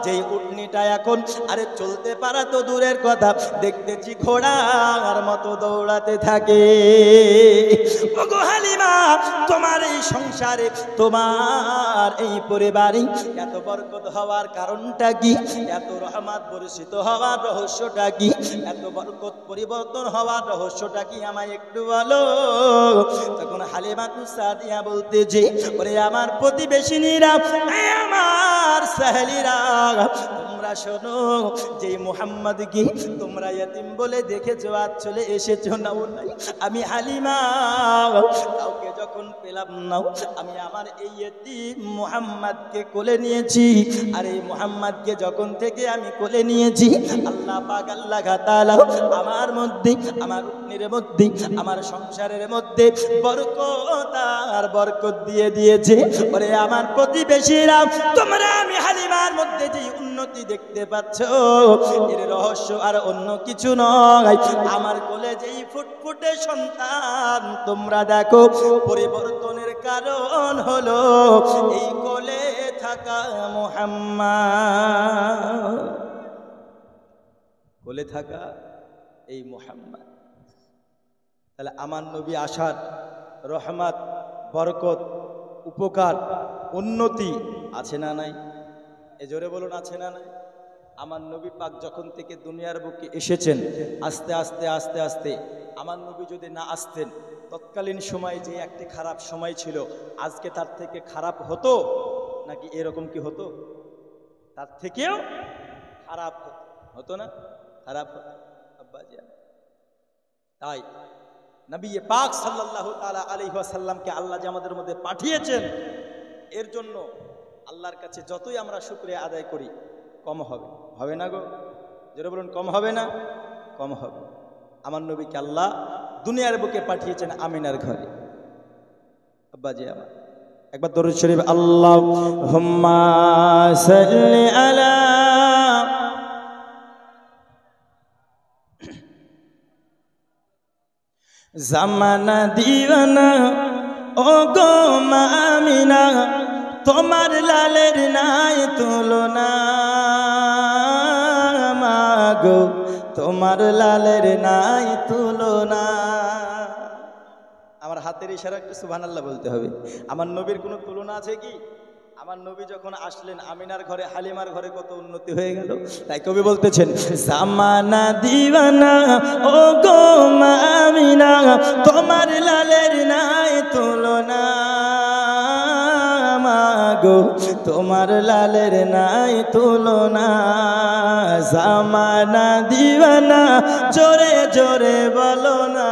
যেই উটনিটা এখন আরে চলতে পারা তো দূরের কথা, দেখতেছি ঘোড়ার মতো দৌড়াতে থাকে। ওগো হালিমা, তোমার এই সংসারে, তোমার এই পরিবারে এত বরকত হওয়ার কারণটা কি? এত রহমত বর্ষিত হওয়ার রহস্যটা কি? এত বরকত পরিবর্তন হওয়ার রহস্যটা কি? আমায় একটু বলো। তখন হালিমা সাদিয়া বলতেছে, ওরে আমার প্রতিবেশিনীরা, আমার সাহেলিরা, তোমরা শোনো, যে মুহাম্মদ কি তোমরা ইতিম বলে দেখেছো, আজ চলে এসেছো নাও নাই। আমি হালিমা কাউকে যখন পেলাম না, আমি আমার এই ইতিম মুহাম্মদকে কোলে নিয়েছি। আর এই মুহাম্মদকে যখন থেকে আমি কোলে নিয়েছি, আল্লাহ পাক আল্লাহ তাআলা আমার মধ্যে, আমার উটনির মধ্যে, আমার সংসারের মধ্যে বরকত আর বরকত দিয়ে দিয়েছে। ওরে আমার প্রতিবেশীরা, তোমরা আমি হালিমার মধ্যে যে উন্নতি দেখতে পাচ্ছ, এর রহস্য আর অন্য কিছু নয়। আমার কোলে যেই ফুটফুটে সন্তান তোমরা দেখো, পরিবর্তনের কারণ হলো এই কোলে থাকা মুহাম্মদ, কোলে থাকা এই মুহাম্মদ। তাহলে আমার নবী আসার রহমত, বরকত, উপকার, উন্নতি আছে না নাই? এ জোরে বলুন, আছে না নাই? আমার নবী পাক যখন থেকে দুনিয়ার বুকে এসেছেন, আস্তে আস্তে আস্তে আস্তে আমার নবী যদি না আসতেন, তৎকালীন সময় যে একটি খারাপ সময় ছিল, আজকে তার থেকে খারাপ হতো নাকি এরকম কি হতো? তার থেকেও খারাপ হতো না? খারাপ হতো আব্বাজি। তাই নবী পাক সাল্লাল্লাহু তাআলা আলাইহি ওয়াসাল্লামকে আল্লাহ যে আমাদের মধ্যে পাঠিয়েছেন, এর জন্য আল্লাহর কাছে যতই আমরা শুকরিয়া আদায় করি কম হবে। হবে না গো? যারা বলুন কম হবে না? কম হবে। আমার নবীকে আল্লাহ দুনিয়ার বুকে পাঠিয়েছেন আমিনার ঘরে। আব্বাজি আমার একবার দরুদ শরীফ, আল্লাহুম্মা সাল্লি আলা জামানা দিওয়ানা, ও গো মা আমিনা, তোমার লালের নাই তুলনা, মাগো তোমার লালের নাই তুলনা। আমার হাতের ইশারা একটু সুবহানাল্লাহ বলতে হবে। আমার নবীর কোনো তুলনা আছে কি? আমার নবী যখন আসলেন আমিনার ঘরে, হালিমার ঘরে কত উন্নতি হয়ে গেল। তাই কবি বলতেছেন, জামানা দিওয়ানা, ও গো মা আমিনা, তোমার লালের নাই তুলনা, মাগো তোমার লালের নাই তুলনা। জামানা দিওয়ানা, জোরে জোরে বলো না,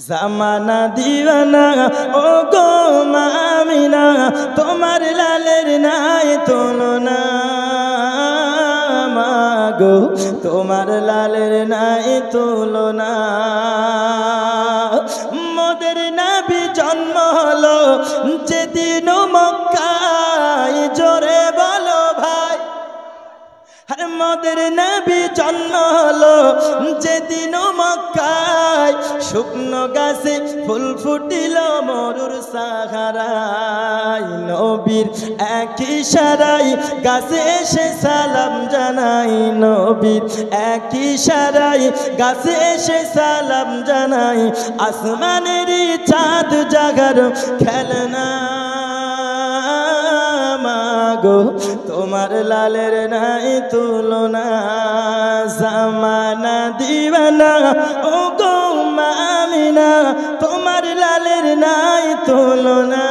জামানা দিওয়ানা, ও গো মা আমিনা, তোমার লালের নাই তুলনা, মাগো তোমার লালের নাই তুলনা। মোদের নবী জন্ম হলো যেদিন মক্কায়, জোরে বলো ভাই। আর মোদের নবী জন্ম হলো যেদিন মক্কায়, শুকনো গাছে ফুল ফুটিল মরুর সাহারায়, নবীর এক ইশারায় গাছে এসে সালাম জানাই, নবীর এক ইশারায় গাছে এসে সালাম জানাই, আসমানেরই চাঁদ জাগার খেলনা, মাগো তোমার লালের নাই তুলনা। জামানা দিওয়ানা, ও গো মা আমিনা, তোমার লালের নাই তুলনা,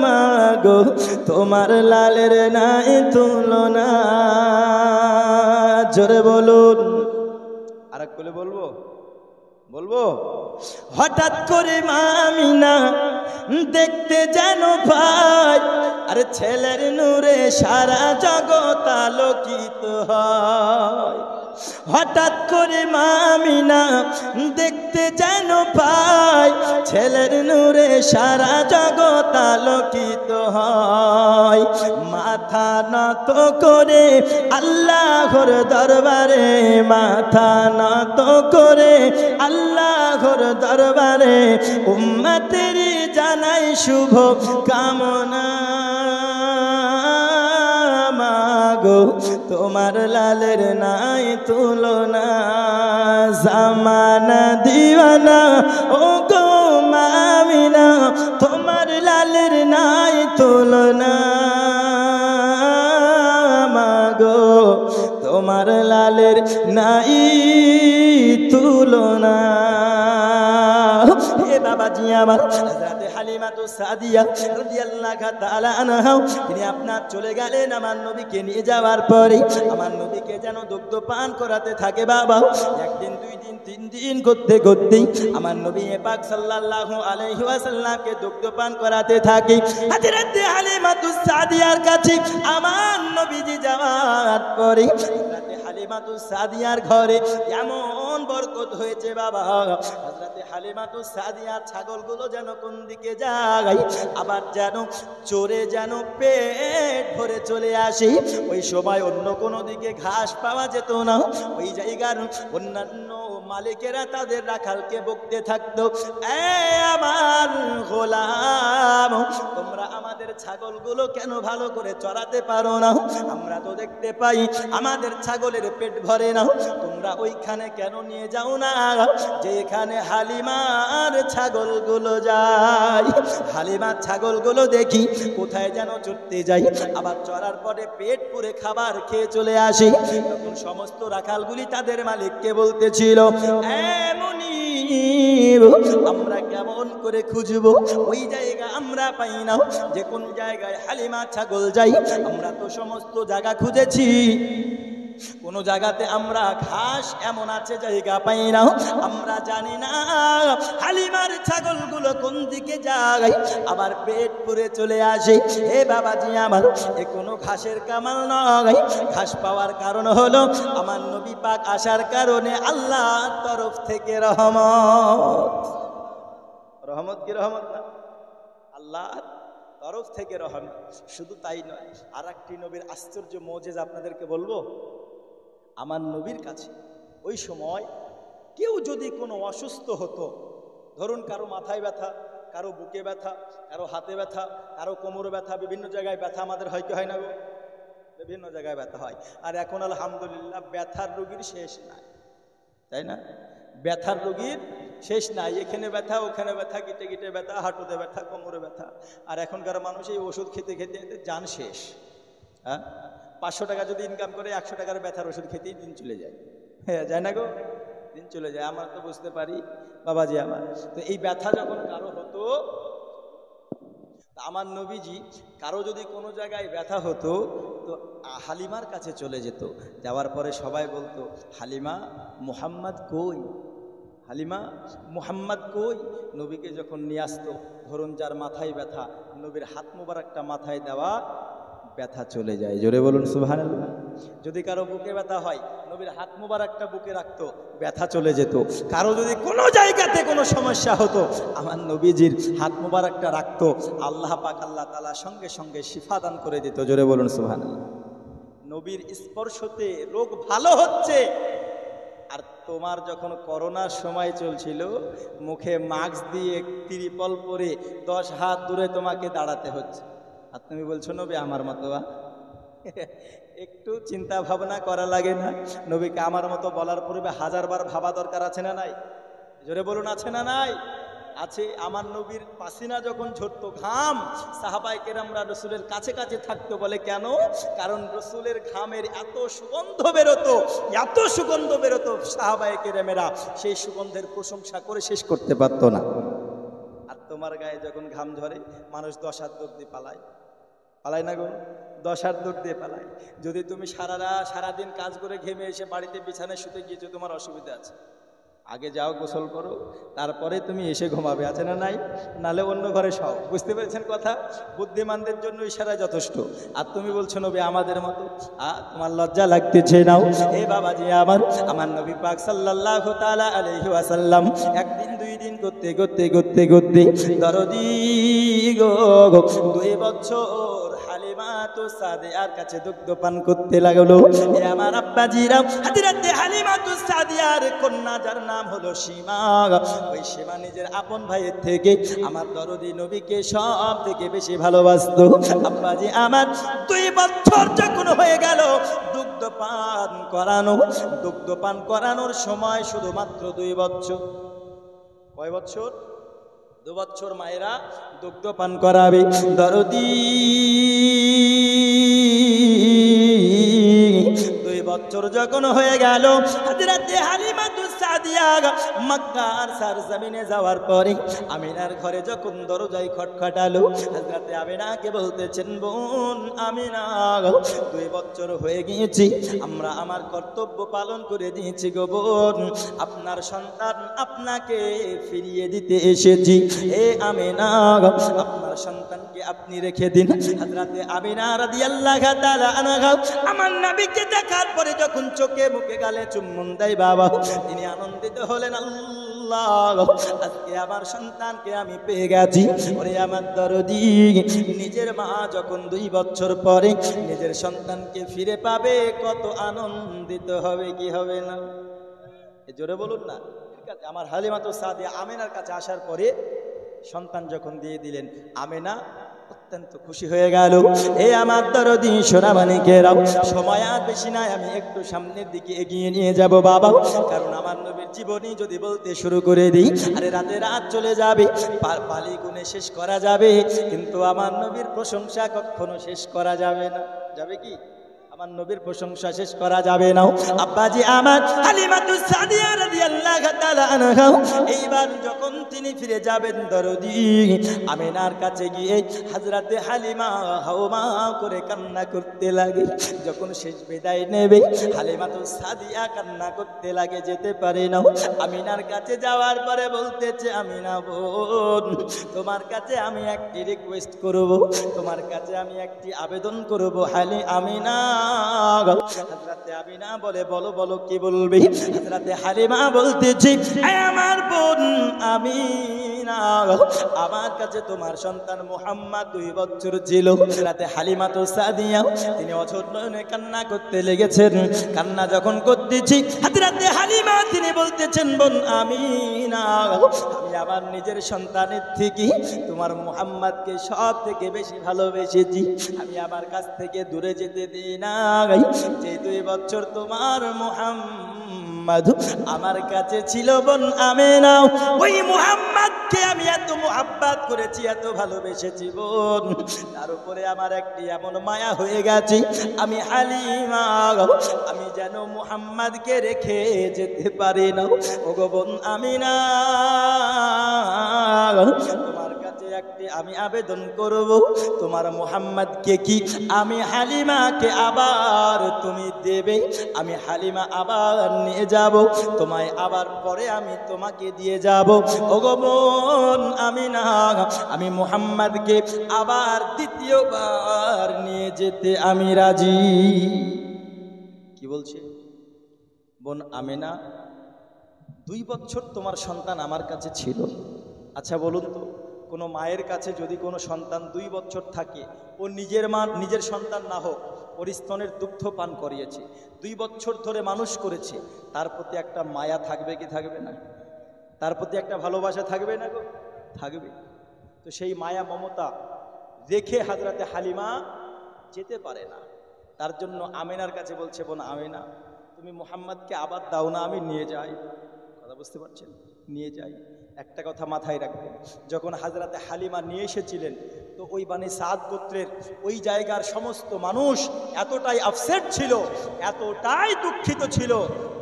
মাগো তোমার লালের নাই তুলনা। জোরে বলুন, আর এক বলে বলবো, বলবো। হঠাৎ করে মা আমিনা দেখতে যেন পাই, আর ছেলের নূরে সারা জগৎ আলোকিত হয়। হঠাৎ করে মা আমিনা দেখতে যেন পাই, ছেলের নূরে সারা জগৎ আলোকিত হয়। মাথা নত করে আল্লাহর দরবারে, মাথা নত করে আল্লাহর দরবারে উম্মতের জানাই শুভ কামনা। মাগো তোমার লালের নাই তুলনা, জামানা দিওয়ানা ও গো মা আমিনা, তোমার লালের নাই তুলনা। মাগো তোমার লালের নাই তুলনা। হে বাবাজি আমার, হযরত হালিমাতুস সাদিয়া রাদিয়াল্লাহু তাআলা আনহা, তিনি আপনার চলে গেলেন আমার নবীকে নিয়ে যাওয়ার পরে। আমার নবীকে যেন দুগ্ধ পান করাতে থাকে বাবা। একদিন, দুই দিন, তিন দিন করতে করতেই আমার নবী পাক সাল্লাল্লাহু আলাইহি ওয়াসাল্লামকে দুগ্ধ পান করাতে থাকে। হযরত হালিমাতুস সাদিয়ার কাছে আমার নবীজি যাওয়ার পরে হযরত হালিমাতুস সাদিয়ার ঘরে এমন বরকত হয়েছে বাবা। হযরত হালিমাতুস সাদিয়ার ছাগলগুলো যেন কোন দিকে যায়, আবার যেন চোরে যেন পেট ভরে চলে আসে। ওই সময় অন্য কোনো দিকে ঘাস পাওয়া যেত না। ওই জায়গার অন্যান্য মালিকেরা তাদের রাখালকে বকতে থাকতো, আমার গোলাম, তোমরা আমাদের ছাগলগুলো কেন ভালো করে চড়াতে পারো না? আমরা তো দেখতে পাই আমাদের ছাগলের পেট ভরে না, তোমরা ওইখানে কেন নিয়ে যাও না যেখানে হালিমার ছাগলগুলো যায়? হালিমার ছাগলগুলো দেখি কোথায় যেন চড়তে যাই, আবার চড়ার পরে পেট পুরে খাবার খেয়ে চলে আসি। তখন সমস্ত রাখালগুলি তাদের মালিককে বলতেছিল, আমরা কেমন করে খুঁজবো? ওই জায়গা আমরা পাই না, যে কোন জায়গায় হালিমা ছাগল যাই। আমরা তো সমস্ত জায়গা খুঁজেছি, কোন জায়গাতে আমরা ঘাস এমন আছে জায়গা পাই না। আমরা জানি না হালিমার ছাগলগুলো কোন দিকে যায়, আবার পেট পুরে চলে আসে। হে বাবাজি আমার, এ কোনো ঘাসের কামাল নয়। ঘাস পাওয়ার কারণ হলো আমার নবী পাক আসার কারণে আল্লাহর তরফ থেকে রহমত। রহমত কি রহমত না? আল্লাহর তরফ থেকে রহমত। শুধু তাই নয়, আর একটি নবীর আশ্চর্য মুজিজা আপনাদেরকে বলবো। আমার নবীর কাছে ওই সময় কেউ যদি কোনো অসুস্থ হতো, ধরুন কারো মাথায় ব্যথা, কারো বুকে ব্যথা, কারো হাতে ব্যথা, কারো কোমরে ব্যথা, বিভিন্ন জায়গায় ব্যথা আমাদের হয় কি হয় না গো? বিভিন্ন জায়গায় ব্যথা হয়। আর এখন আলহামদুলিল্লাহ ব্যথার রোগীর শেষ নাই, তাই না? ব্যথার রোগীর শেষ নাই। এখানে ব্যথা, ওখানে ব্যথা, গিটে গিটে ব্যথা, হাঁটুতে ব্যথা, কোমরে ব্যথা। আর এখনকার মানুষ এই ওষুধ খেতে খেতে জান শেষ। হ্যাঁ, 500 টাকা যদি ইনকাম করে 100 টাকার ব্যথার ওষুধ খেতেই দিন চলে যায়। হ্যাঁ, যায় না গো? দিন চলে যায়। আমরা তো বুঝতে পারি বাবাজি আমার। তো এই ব্যথা যখন কারো হতো, আমার নবীজি কারো যদি কোনো জায়গায় ব্যথা হতো তো হালিমার কাছে চলে যেত। যাওয়ার পরে সবাই বলতো, হালিমা মুহাম্মদ কই? হালিমা মুহাম্মদ কই? নবীকে যখন নিয়ে আসতো, ধরুন যার মাথায় ব্যথা, নবীর হাত মোবারকটা মাথায় দেওয়া, ব্যথা চলে যায়। জোরে বলুন সুবহানাল্লাহ। যদি কারো বুকে ব্যথা হয়, নবীর হাত মোবারকটা বুকে রাখতো, ব্যথা চলে যেত। কারো যদি কোনো জায়গাতে কোনো সমস্যা হতো, আমার নবীজির হাত মোবারকটা রাখতো, আল্লাহ পাক আল্লাহ তাআলা সঙ্গে সঙ্গে শিফা দান করে দিত। জোরে বলুন সুবহানাল্লাহ। নবীর স্পর্শতে রোগ ভালো হচ্ছে। আর তোমার যখন করোনার সময় চলছিল, মুখে মাস্ক দিয়ে ত্রিপল পরে 10 হাত দূরে তোমাকে দাঁড়াতে হচ্ছে, আর তুমি বলছো নবী আমার মতো। একটু চিন্তা ভাবনা করা লাগে না? নবীকে আমার মতো বলার পূর্বে 1000 বার ভাবা দরকার আছে না নাই? জোরে বলুন আছে না নাই? আছে। আমার নবীর পাসিনা যখন ঝরতো, ঘাম, সাহাবায়ে কেরামরা রসুলের কাছে কাছে থাকতো। বলে কেন? কারণ রসুলের ঘামের এত সুগন্ধ বেরোতো, এত সুগন্ধ বেরোতো, সাহাবায়ে কেরামেরা সেই সুগন্ধের প্রশংসা করে শেষ করতে পারতো না। আর তোমার গায়ে যখন ঘাম ঝরে, মানুষ 10 হাত দূর দিয়ে পালায়, পালায় না গো? 10 হাত দূর দিয়ে পালায়। যদি তুমি সারাদিন কাজ করে ঘেমে এসে বাড়িতে বিছানায় শুতে গিয়েছো, তোমার অসুবিধা আছে। আগে যাও গোসল করো, তারপরে তুমি এসে ঘুমাবে, আছে না নাই? নালে অন্য ঘরে সব। বুঝতে পেরেছেন কথা? বুদ্ধিমানদের জন্য ইশারা যথেষ্ট। আর তুমি বলছো নবী আমাদের মতো, তোমার লজ্জা লাগতেছে নাও? এ বাবাজি আমার নবী পাক সাল্লাল্লাহু তাআলা আলাইহি ওয়াসাল্লাম একদিন দুই দিন করতে করতে করতে করতে দরদি গো 2 বছর হালিমাতু সাদিয়ার কাছে দুগ্ধ পান করতে লাগলো। এ আমার আব্বাজিরা, হযরতে হালিমাতু সাদিয়ার কন্যা যার নাম হলো সীমা, ওই সীমা নিজের আপন ভাইয়ের থেকে আমার দরদি নবীকে সব থেকে বেশি ভালোবাসতো। আব্বাজি আমার 2 বছর যখন হয়ে গেল দুগ্ধ পান করানোর সময় শুধুমাত্র 2 বছর। কয় বছর? 2 বছর মায়েরা দুগ্ধ পান করাবে। দরদি 2 বছর যখন হয়ে গেল, হযরতে হালিমাতু সাদিয়া মক্কার সরজমিনে যাওয়ার পরে আমিনার ঘরে যখন দরজায় খটখটালো, হযরতে আমিনাকে বলতেছেন, বোন আমিনা 2 বছর হয়ে গিয়েছি, আমরা আমার কর্তব্য পালন করে দিয়েছি গো বোন, আপনার সন্তান আপনাকে ফিরিয়ে দিতে এসেছি। এ আমিনা আপনার সন্তানকে আপনি রেখে দিন। হযরতে আমিনা রাদিয়াল্লাহু তাআলা আনহা আমার নবীকে দেখার পরে যখন চোখে মুখে গালে চুম্বন দেয় বাবা, তিনি আনন্দিত হলেন, আল্লাহ আজকে আমার সন্তানকে আমি পেয়ে গেছি। ওরে আমার দরদি, নিজের মা যখন 2 বছর পরে নিজের সন্তানকে ফিরে পাবে কত আনন্দিত হবে কি হবে না? জোরে বলুন না। ঠিক আছে, আমার হালিমাতু সাদিয়া আমিনার কাছে আসার পরে সন্তান যখন দিয়ে দিলেন, আমিনা অত্যন্ত খুশি হয়ে গেল। এ আমার দরদি সোনামানিকেরাও, সময় আর বেশি নাই, আমি একটু সামনের দিকে এগিয়ে নিয়ে যাব বাবা, কারণ আমার নবীর জীবনী যদি বলতে শুরু করে দিই আরে রাত চলে যাবে, পালি গুনে শেষ করা যাবে, কিন্তু আমার নবীর প্রশংসা কখনো শেষ করা যাবে না। যাবে কি? আমার নবীর প্রশংসা শেষ করা যাবে না। আব্বাজি আমার হালিমাতু সাদিয়া রাদিয়াল্লাহু তাআলা আনহা এইবার যখন তিনি ফিরে যাবেন দরদি আমিনার কাছে গিয়ে হযরতে হালিমা হাওমা করে কান্না করতে লাগে। যখন শেষ বিদায় নেবে হালিমাতু সাদিয়া কান্না করতে লাগে, যেতে পারে না। আমিনার কাছে যাওয়ার পরে বলতেছে, আমিনা বোন, তোমার কাছে আমি একটি রিকোয়েস্ট করব, তোমার কাছে আমি একটি আবেদন করব। আমিনা হযরতে আমিনা বলে, বলো বলো কি বলবি? হযরতে হালিমা বলতেছি, আমার বোন আমিনা, আমার কাছে তোমার সন্তান মুহাম্মদ 2 বছর ছিল। হযরতে হালিমাতু সাদিয়া তিনি অঝোর নয়নে কান্না করতে লেগেছেন। কান্না যখন করতেছি হযরতে হালিমা তিনি বলতেছেন, বোন আমিনা, আমি আমার নিজের সন্তানের থেকে তোমার মুহাম্মদকে সব থেকে বেশি ভালোবেসেছি, আমি আমার কাছ থেকে দূরে যেতে দিই না। যে 2 বছর তোমার মুহাম্মদ আমার কাছে ছিল বোন আমিনা, ওই মুহাম্মদকে আমি এত মুহাব্বত করেছি, এত ভালোবেসেছি বোন, তার উপরে আমার একটি এমন মায়া হয়ে গেছে, আমি হালিমা আমি যেন মুহাম্মদকে রেখে যেতে পারি না। ওগো বোন আমিনা, তোমার কাছে একটি আমি আবেদন করব, তোমার মুহাম্মদকে কি আমি হালিমাকে আবার তুমি দেবে? আমি হালিমা আবার নিয়ে যাব, তোমায় আবার পরে আমি তোমাকে দিয়ে যাব। ওগো বোন আমিনা, আমি মুহাম্মদকে আবার দ্বিতীয়বার নিয়ে যেতে আমি রাজি। কি বলছে? বোন আমিনা, 2 বছর তোমার সন্তান আমার কাছে ছিল। আচ্ছা বলুন তো, কোনো মায়ের কাছে যদি কোনো সন্তান 2 বছর থাকে, ও নিজের মা নিজের সন্তান না হোক, ওর স্তনের দুগ্ধ পান করিয়েছে, 2 বছর ধরে মানুষ করেছে, তার প্রতি একটা মায়া থাকবে কি থাকবে না? তার প্রতি একটা ভালোবাসা থাকবে না গো? থাকবে। তো সেই মায়া মমতা রেখে হযরতে হালিমা যেতে পারে না। তার জন্য আমিনার কাছে বলছে, বোন আমিনা, তুমি মুহাম্মদকে আবার দাও না, আমি নিয়ে যাই। কথা বুঝতে পারছেন? নিয়ে যাই। একটা কথা মাথায় রাখবেন, যখন হযরতে হালিমা নিয়ে এসেছিলেন, তো ওই বানি সাদ গোত্রের ওই জায়গার সমস্ত মানুষ এতটাই আপসেট ছিল, এতটাই দুঃখিত ছিল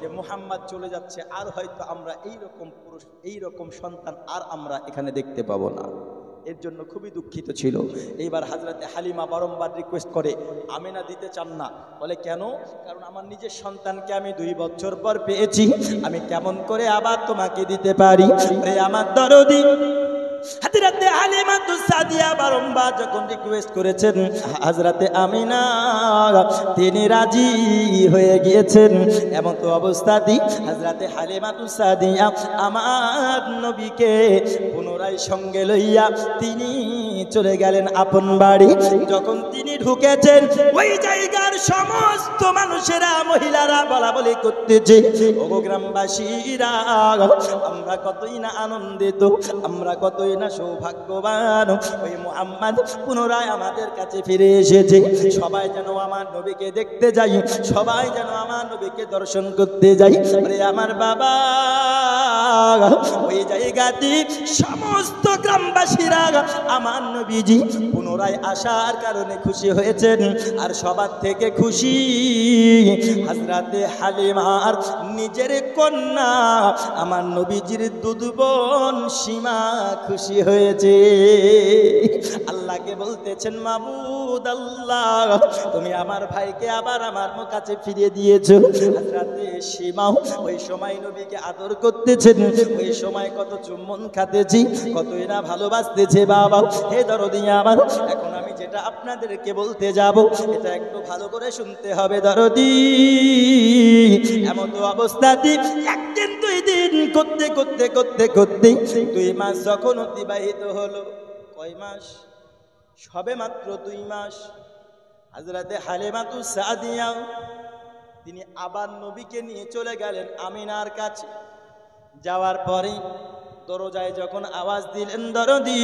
যে মুহাম্মদ চলে যাচ্ছে, আর হয়তো আমরা এইরকম পুরুষ, এইরকম সন্তান আর আমরা এখানে দেখতে পাবো না। এর জন্য খুবই দুঃখিত ছিল। এইবার হযরতে হালিমা বারংবার রিকোয়েস্ট করে, আমিনা দিতে চান না। বলে কেন? কারণ আমার নিজের সন্তানকে আমি 2 বছর পর পেয়েছি, আমি কেমন করে আবার তোমাকে দিতে পারি? রে আমার দরদি হযরতে হালিমাতুস সাদিয়া বারংবার যখন রিকোয়েস্ট করেছেন, হযরতে আমিনা তিনি রাজি হয়ে গিয়েছেন। এমন তো অবস্থাতেই হযরতে হালিমাতুস সাদিয়া আমার নবীকে পুনরায় সঙ্গে লইয়া তিনি চলে গেলেন আপন বাড়ি। যখন তিনি ঢুকেছেন, ওই জায়গার সমস্ত মানুষেরা, মহিলারা বলা বলি করতেছে, ওগো গ্রামবাসীরা, আমরা কতই না আনন্দিত, আমরা কতই না সৌভাগ্যবান, ওই মুহাম্মদ পুনরায় আমাদের কাছে ফিরে এসেছে। সবাই যেন আমার নবীকে দেখতে যাই, সবাই যেন আমার নবীকে দর্শন করতে যাই। আরে আমার বাবা, ওই জায়গাতে সমস্ত গ্রামবাসীরা আমার নবীজি পুনরায় আসার কারণে খুশি হয়েছেন। আর সবার থেকে খুশি হযরতে হালিমার নিজের কন্যা আমার নবীজির দুধ বোন সীমা খুশি হয়েছে। আল্লাহকে বলতেছেন, মাবুদ আল্লাহ, তুমি আমার ভাইকে আবার আমার কাছে ফিরিয়ে দিয়েছো। হযরতে সীমাও ওই সময় নবীকে আদর করতেছেন, ওই সময় কত চুম্বন খাতেছি, কতই না ভালোবাসতেছে। বাবা হে দরদি আমার, এখন আমি যেটা আপনাদেরকে বলতে যাব, এটা একটু ভালো করে শুনতে হবে দরদি। এমন তো অবস্থাতে একদিন 2 দিন করতে করতে করতে করতে 2 মাস যখন অতিবাহিত হলো। কয় মাস? সবে মাত্র 2 মাস। হযরতে হালিমাতুস সাদিয়া তিনি আবার নবীকে নিয়ে চলে গেলেন আমিনার কাছে। যাওয়ার পরে দরজায় যখন আওয়াজ দিলেন দরদি,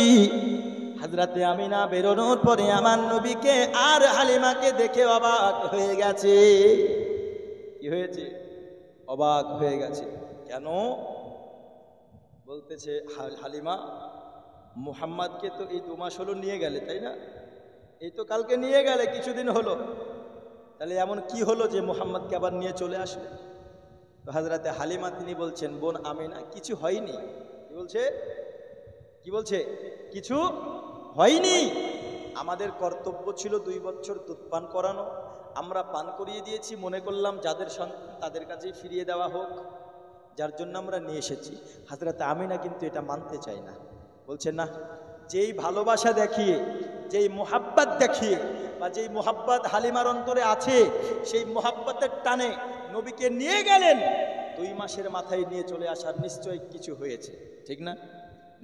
হযরতে আমিনা বেরোনোর পরে আমার নবীকে আর হালিমাকে দেখে অবাক হয়ে গেছে। কি হয়েছে? অবাক হয়ে গেছে। কেন? বলতেছে, হালিমা, মুহাম্মদকে তো এই 2 মাস হলো নিয়ে গেলে, তাই না? এই তো কালকে নিয়ে গেলে, কিছুদিন হলো, তাহলে এমন কি হলো যে মুহাম্মদকে আবার নিয়ে চলে আসলে? তো হযরতে হালিমা তিনি বলছেন, বোন আমিনা, কিছু হয়নি। কি বলছে? কি বলছে? কিছু হয়নি। আমাদের কর্তব্য ছিল 2 বছর দুধ পান করানো, আমরা পান করিয়ে দিয়েছি, মনে করলাম যাদের সন্তান তাদের কাছেই ফিরিয়ে দেওয়া হোক, যার জন্য আমরা নিয়ে এসেছি। হযরতে আমিনা কিন্তু এটা মানতে চায় না। বলছে না, যেই ভালোবাসা দেখিয়ে, যেই মোহাব্বত দেখিয়ে, বা যেই মোহাব্বত হালিমার অন্তরে আছে, সেই মোহাব্বতের টানে নবীকে নিয়ে গেলেন, 2 মাসের মাথায় নিয়ে চলে আসার নিশ্চয় কিছু হয়েছে, ঠিক না?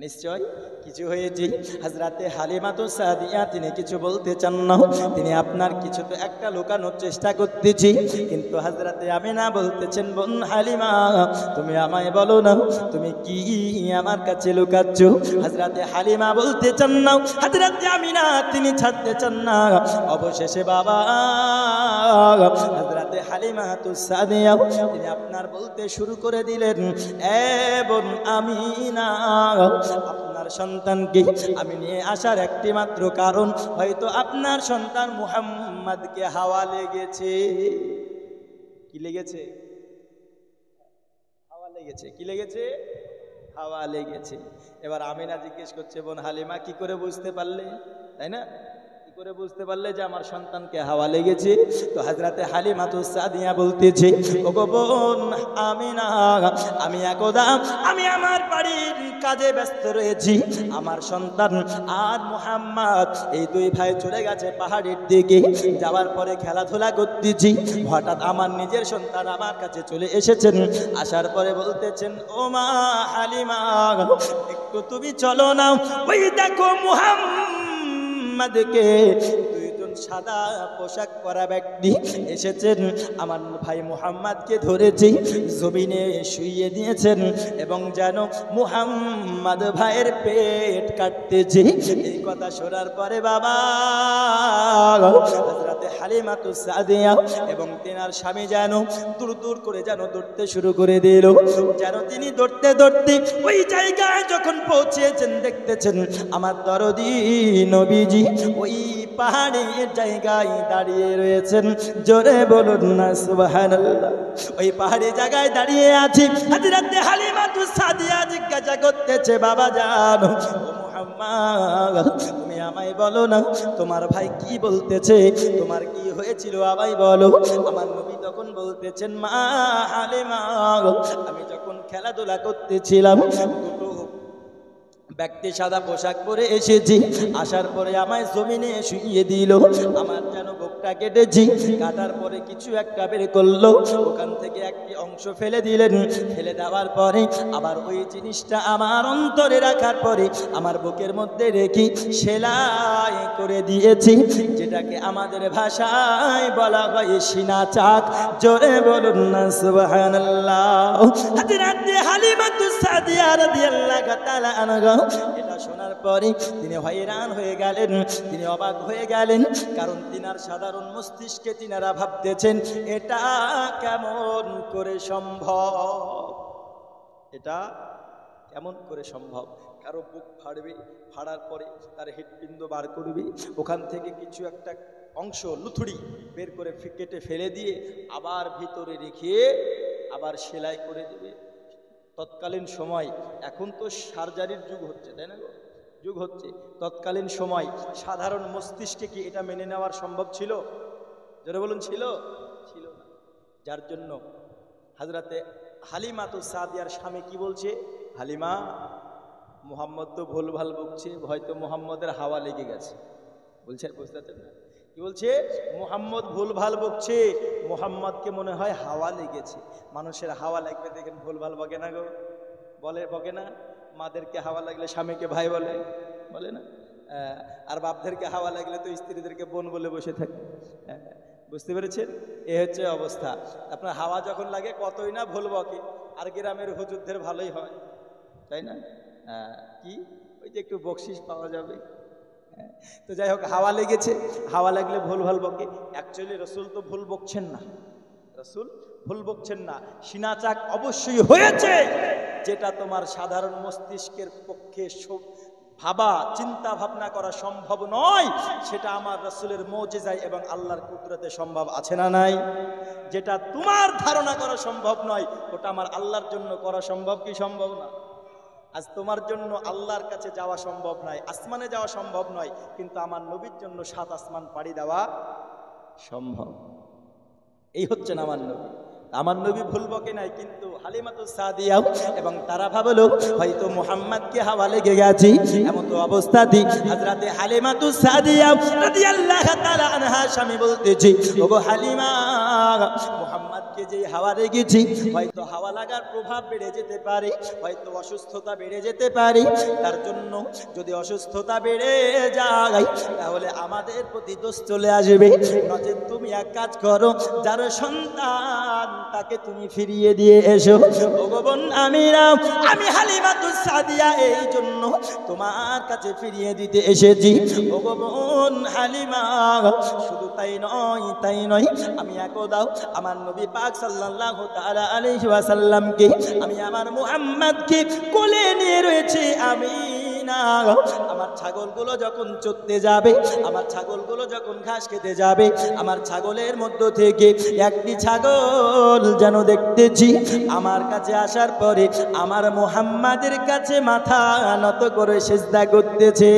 নিশ্চয় কিছু হয়েছে। হযরতে হালিমাতুস সাদিয়া তিনি কিছু বলতে চান না, তিনি আপনার কিছু তো একটা লুকানোর চেষ্টা করতেছি। কিন্তু হযরতে আমিনা বলতেছেন, বোন হালিমা, তুমি আমায় বলো না, তুমি কি আমার কাছে লুকাচ্ছ? হযরতে হালিমা বলতে চান না, হযরতে আমিনা তিনি ছাড়তে চান না। অবশেষে বাবা হযরতে হালিমাতুস সাদিয়া তিনি আপনার বলতে শুরু করে দিলেন, এ বোন আমিনা, আপনার সন্তানকে আমি নিয়ে আসার একটি মাত্র কারণ, হয়তো আপনার সন্তান মুহাম্মদকে হাওয়া লেগেছে। কি লেগেছে? হাওয়া লেগেছে। কি লেগেছে? হাওয়া লেগেছে। এবার আমিনা জিজ্ঞেস করছে, বোন হালিমা, কি করে বুঝতে পারলে? তাই না? কি করে বুঝতে পারলে যে আমার সন্তানকে হাওয়া লেগেছে? তো হযরতে হালিমাতুস সাদিয়া বলতেছে, ওগো বোন আমিনা, আমি একদা আমি আমার বাড়ির কাজে ব্যস্ত রয়েছি, আমার সন্তান আর মুহাম্মদ এই 2 ভাই চলে গেছে পাহাড়ের দিকে। যাওয়ার পরে খেলাধুলা করতেছি, হঠাৎ আমার নিজের সন্তান আমার কাছে চলে এসেছেন। আসার পরে বলতেছেন, ও মা হালিমা, একটু তুমি চলো না, ওই দেখো মুহাম্মদকে 2জন সাদা পোশাক পরা ব্যক্তি এসেছেন, আমার ভাই মুহাম্মদকে ধরেছি, জমিনে শুইয়ে দিয়েছেন এবং যেন মুহাম্মদ ভাইয়ের পেট কাটতেছে। এই কথা শোনার পরে বাবা হযরতে হালিমাতুস সাদিয়া এবং তেনার স্বামী যেন দূর দূর করে যেন দৌড়তে শুরু করে দিল। যেন তিনি দৌড়তে দৌড়তে ওই জায়গায় যখন পৌঁছেছেন, দেখতেছেন আমার দরদি নবীজি ওই পাহাড়ের জায়গায় দাঁড়িয়ে রয়েছেন। জোরে বলুন না সুবহানাল্লাহ। ওই পাহাড়ি জায়গায় দাঁড়িয়ে আছে। হযরতে হালিমাতুস সাদিয়া জিজ্ঞাসা করতেছে, বাবা জান, মুহাম্মদ তুমি আমায় বলো না তোমার ভাই কি বলতেছে, তোমার কি হয়েছিল আমায় বলো। আমার নবী তখন বলতেছেন মা হালিমা, আমি যখন খেলাধুলা করতেছিলাম দুটো ব্যক্তি সাদা পোশাক পরে এসেছি, আসার পরে আমায় জমিনে শুইয়ে দিল, আমার যেন বুকটা কেটেছি, কাটার পরে কিছু একটা বের করলো, ওখান থেকে একটি অংশ ফেলে দিলেন, ফেলে দেওয়ার পরে আবার ওই জিনিসটা আমার অন্তরে রাখার পরে আমার বুকের মধ্যে রেখে সেলাই করে দিয়েছি, যেটাকে আমাদের ভাষায় বলা হয় সিনা চাক। জোরে বলুন না সুবহানাল্লাহ। হযরত হালিমাতুস সাদিয়া রাদিয়াল্লাহু তাআলা আনহা এটা শোনার পরে তিনি হয়রান হয়ে গেলেন, তিনি অবাক হয়ে গেলেন, কারণ তিনার সাধারণ মস্তিষ্কে তিনারা ভাবতেছেন এটা কেমন করে সম্ভব, এটা কেমন করে সম্ভব। কারো বুক ফাড়বে, ফাড়ার পরে তার হৃৎপিণ্ড বার করবে, ওখান থেকে কিছু একটা অংশ লুথুড়ি বের করে কেটে ফেলে দিয়ে আবার ভিতরে রেখে আবার সেলাই করে দেবে। তৎকালীন সময়, এখন তো সার্জারির যুগ হচ্ছে, তাই না গো, যুগ হচ্ছে, তৎকালীন সময় সাধারণ মস্তিষ্কে কি এটা মেনে নেওয়ার সম্ভব ছিল? যারা বলুন ছিল, ছিল না। যার জন্য হযরতে হালিমাতুস সাদিয়ার স্বামী কি বলছে, হালিমা মুহাম্মদ তো ভুলভাল বকছে, হয়তো মুহাম্মদের হাওয়া লেগে গেছে। বলছে, বুঝতে পারছেন না কি বলছে, মুহাম্মদ ভুলভাল বকছে, মুহাম্মদকে মনে হয় হাওয়া লেগেছে। মানুষের হাওয়া লাগবে দেখেন ভুলভাল বকে না গো, বলে বকে না? মাদেরকে হাওয়া লাগলে স্বামীকে ভাই বলে, বলে না? আর বাপদেরকে হাওয়া লাগলে তো স্ত্রীদেরকে বোন বলে বসে থাকে। বুঝতে পেরেছেন? এ হচ্ছে অবস্থা। আপনার হাওয়া যখন লাগে কতই না ভুল বকে, আর গ্রামের হুজুরদের ভালোই হয়, তাই না? কি ওই যে একটু বকশিস পাওয়া যাবে। তো যাই হোক, হাওয়া লেগেছে, হাওয়া লাগলে ভুল ভাল বকে। অ্যাকচুয়ালি রসুল তো ভুল বকছেন না, রসুল ভুল বকছেন না। সিনাচাক অবশ্যই হয়েছে, যেটা তোমার সাধারণ মস্তিষ্কের পক্ষে ভাবা চিন্তা ভাবনা করা সম্ভব নয়, সেটা আমার রসুলের মুজিজায় এবং আল্লাহর কুদরতে সম্ভব আছে না নাই? যেটা তোমার ধারণা করা সম্ভব নয়, ওটা আমার আল্লাহর জন্য করা সম্ভব কি সম্ভব না? আজ তোমার জন্য আল্লাহর কাছে যাওয়া সম্ভব নয়, আসমানে যাওয়া সম্ভব নয়, কিন্তু আমার নবীর জন্য 7 আসমান পাড়ি দেওয়া সম্ভব। এই হচ্ছেন আমার নবী। আমার নবী ভুল বকে নাই, কিন্তু হালিমাতুস সাদিয়া এবং তারা ভাবলো হয়তো মুহাম্মদকে হাওয়া লেগে গেছে। এমন তো অবস্থাতেই হযরতে হালিমাতুস সাদিয়া রাদিয়াল্লাহু তাআলা আনহা স্বামী বলতেছি, ওগো হালিমা, মুহাম্মদকে যে হাওয়া লেগেছে, হয়তো হাওয়া লাগার প্রভাব বেড়ে যেতে পারে, হয়তো অসুস্থতা বেড়ে যেতে পারে। তার জন্য যদি অসুস্থতা বেড়ে যায় তাহলে আমাদের প্রতি দোষ চলে আসবে। নচেত তুমি এক কাজ করো, যার সন্তান তাকে তুমি ফিরিয়ে দিয়ে এসো। ওগো বোন আমিরা, আমি হালিমাতুস সাদিয়া এই জন্য তোমার কাছে ফিরিয়ে দিতে এসেছি। ওগো বোন হালিমা, শুধু তাই নয়, আমি একদা আমার নবী পাক সাল্লাল্লাহু তাআলা আলাইহি ওয়াসাল্লামকে, আমি আমার মুহাম্মদকে কোলে নিয়ে রয়েছে। আমি না, আমার ছাগলগুলো যখন চরতে যাবে, আমার ছাগলগুলো যখন ঘাস খেতে যাবে, আমার ছাগলের মধ্য থেকে একটি ছাগল যেন দেখতেছি আমার কাছে আসার পরে আমার মুহাম্মাদের কাছে মাথা নত করে সিজদা করতেছে।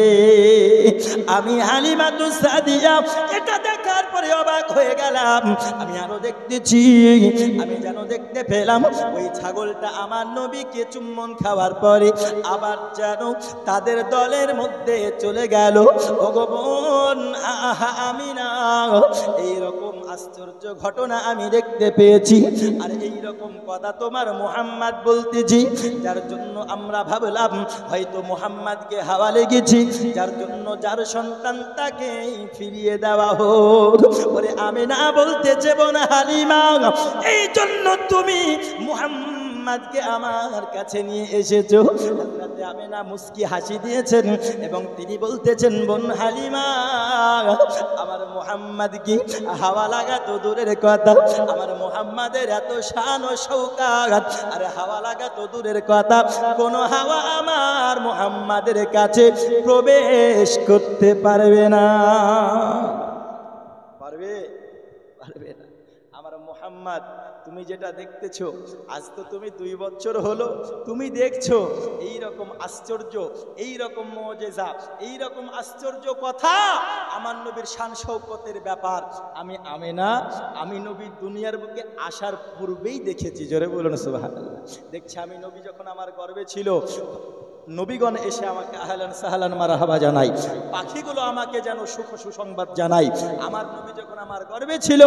আমি হালিমাতুস সাদিয়া এটা দেখার পরে অবাক হয়ে গেলাম। আমি আরো দেখতেছি, আমি যেন দেখতে পেলাম ওই ছাগলটা আমার নবীকে চুম্বন খাওয়ার পরে আবার যেন তাদের দলের মধ্যে চলে গেল। ওগো বোন আমিনা, এইরকম আশ্চর্য ঘটনা আমি দেখতে পেয়েছি, আর এইরকম কথা তোমার মুহাম্মদ বলতেছি, যার জন্য আমরা ভাবলাম হয়তো মুহাম্মদকে হাওয়া লেগেছি, যার জন্য যার সন্তান তাকে ফিরিয়ে দেওয়া হোক। বলে আমিনা বলতেছে, বোন হালিমা, এই জন্য তুমি মুহাম্মদকে আমার কাছে নিয়ে এসেছো। হযরতে আমিনা মুস্কি হাসি দিয়েছেন এবং তিনি বলতেছেন, বোন হালিমা, আমার মুহাম্মদকে হাওয়া লাগা তো দূরের কথা, আমার মুহাম্মাদের এত শান ও শৌকাত, আর হাওয়া লাগা তো দূরের কথা, কোন হাওয়া আমার মুহাম্মাদের কাছে প্রবেশ করতে পারবে না। পারবে? পারবে না। আমার মুহাম্মদ তুমি যেটা দেখতেছো, আজ তো তুমি 2 বছর হলো তুমি দেখছো এই রকম আশ্চর্য, এই রকম মুজিজা, এই রকম আশ্চর্য কথা। আমার নবীর শান শৌকতের ব্যাপার আমি আমেনা, আমি নবী দুনিয়ার বুকে আসার পূর্বেই দেখেছি। জোরে বলুন সুবহানাল্লাহ। দেখছি আমি নবী যখন আমার গর্ভে ছিল, নবীগণ এসে আমাকে আহলান সাহলান মারহাবা জানাই, পাখিগুলো আমাকে যেন সুসংবাদ জানাই। আমার নবী যখন আমার গর্ভে ছিল,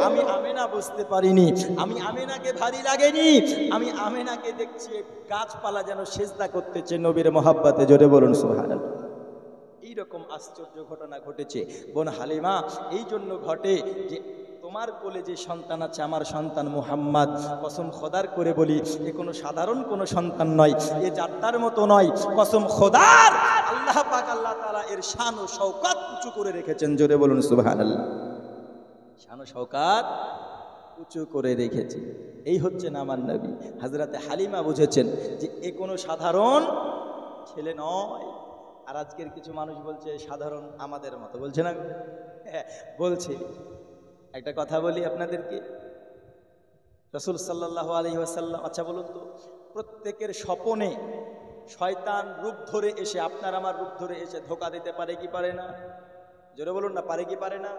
আমি আমেনা বুঝতে পারিনি, আমি আমেনাকে ভারী লাগেনি, আমি আমেনাকে দেখছি গাছপালা যেন সেজদা করতেছে নবীর মহাব্বতে। জোরে বলুন সুবহানাল্লাহ। এইরকম আশ্চর্য ঘটনা ঘটেছে বোন হালিমা। এই জন্য ঘটে যে তোমার কোলে যে সন্তান আছে, আমার সন্তান মুহাম্মদ, কসম খোদার করে বলি, এ কোনো সাধারণ কোনো সন্তান নয়, এ যাত্রার মতো নয়। কসম খোদার, আল্লাহ পাক আল্লাহ তাআলা এর শান ও শওকত উঁচু করে রেখেছেন। জোরে বলুন সুবহানাল্লাহ। শান ও শওকত উঁচু করে রেখেছে। এই হচ্ছেন আমার নবী। হযরতে হালিমা বুঝেছেন যে এ কোনো সাধারণ ছেলে নয়। আর আজকের কিছু মানুষ বলছে সাধারণ আমাদের মতো, বলছে না? হ্যাঁ বলছে। একটা কথা বলি আপনাদেরকে, রাসূল সাল্লাল্লাহু আলাইহি ওয়াসাল্লাম, আচ্ছা বলুন তো, প্রত্যেকের স্বপনে শয়তান রূপ ধরে এসে, আপনার আমার রূপ ধরে এসে ধোঁকা দিতে পারে কি পারে না? জোরে বলুন না, পারে কি পারে না?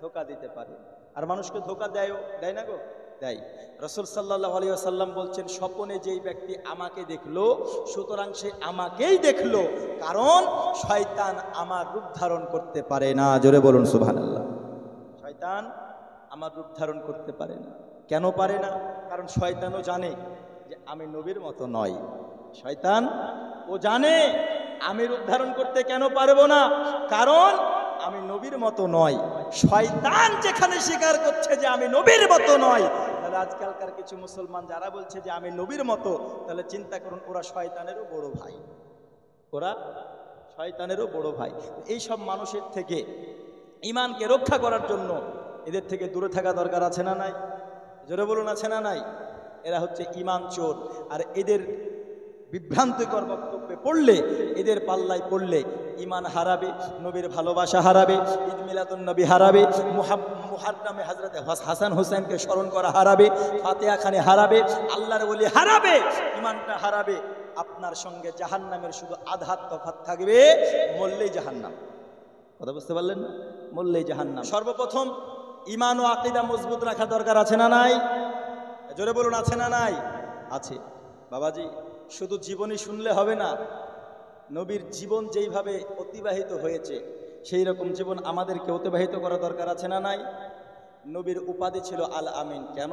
ধোঁকা দিতে পারে। আর মানুষকে ধোঁকা দেয়ও, দেয় না গো? দেয়। রাসূল সাল্লাল্লাহু আলাইহি ওয়াসাল্লাম বলছেন, স্বপনে যেই ব্যক্তি আমাকে দেখলো, সুতরাং সে আমাকেই দেখলো, কারণ শয়তান আমার রূপ ধারণ করতে পারে না। জোরে বলুন সুবহানাল্লাহ। শয়তান আমার রূপ ধারণ করতে পারে না। কেন পারে না? কারণ শয়তানও জানে যে আমি নবীর মতো নয়। শয়তান ও জানে আমি রূপ ধারণ করতে কেন পারবো না, কারণ আমি নবীর মতো নয়। শয়তান যেখানে স্বীকার করছে যে আমি নবীর মতো নয়, তাহলে আজকালকার কিছু মুসলমান যারা বলছে যে আমি নবীর মতো, তাহলে চিন্তা করুন ওরা শয়তানেরও বড় ভাই, ওরা শয়তানেরও বড় ভাই। এই সব মানুষের থেকে ঈমানকে রক্ষা করার জন্য এদের থেকে দূরে থাকা দরকার আছে না নাই? জোরে বলুন আছে না নাই? এরা হচ্ছে ঈমান চোর। আর এদের বিভ্রান্তিকর বক্তব্যে পড়লে, এদের পাল্লায় পড়লে ঈমান হারাবে, নবীর ভালোবাসা হারাবে, ঈদ মিলাদুন নবী হারাবে, মুহররমে হযরত হাসান হোসেনকে স্মরণ করা হারাবে, ফাতিহা খানি হারাবে, আল্লাহর ওলি হারাবে, ঈমানটা হারাবে। আপনার সঙ্গে জাহান্নামের শুধু আধার তফাৎ থাকবে, মরলেই জাহান্নাম। কথা বুঝতে পারলেন না? মরলেই জাহান্নাম। সর্বপ্রথম ঈমান ও আকীদা মজবুত রাখা দরকার আছে না নাই? জোরে বলুন আছে না নাই? আছে। বাবাজি, শুধু জীবনী শুনলে হবে না, নবীর জীবন যেইভাবে অতিবাহিত হয়েছে সেই রকম জীবন আমাদেরকে অতিবাহিত করা দরকার আছে না নাই? নবীর উপাধি ছিল আল আমিন। কেন?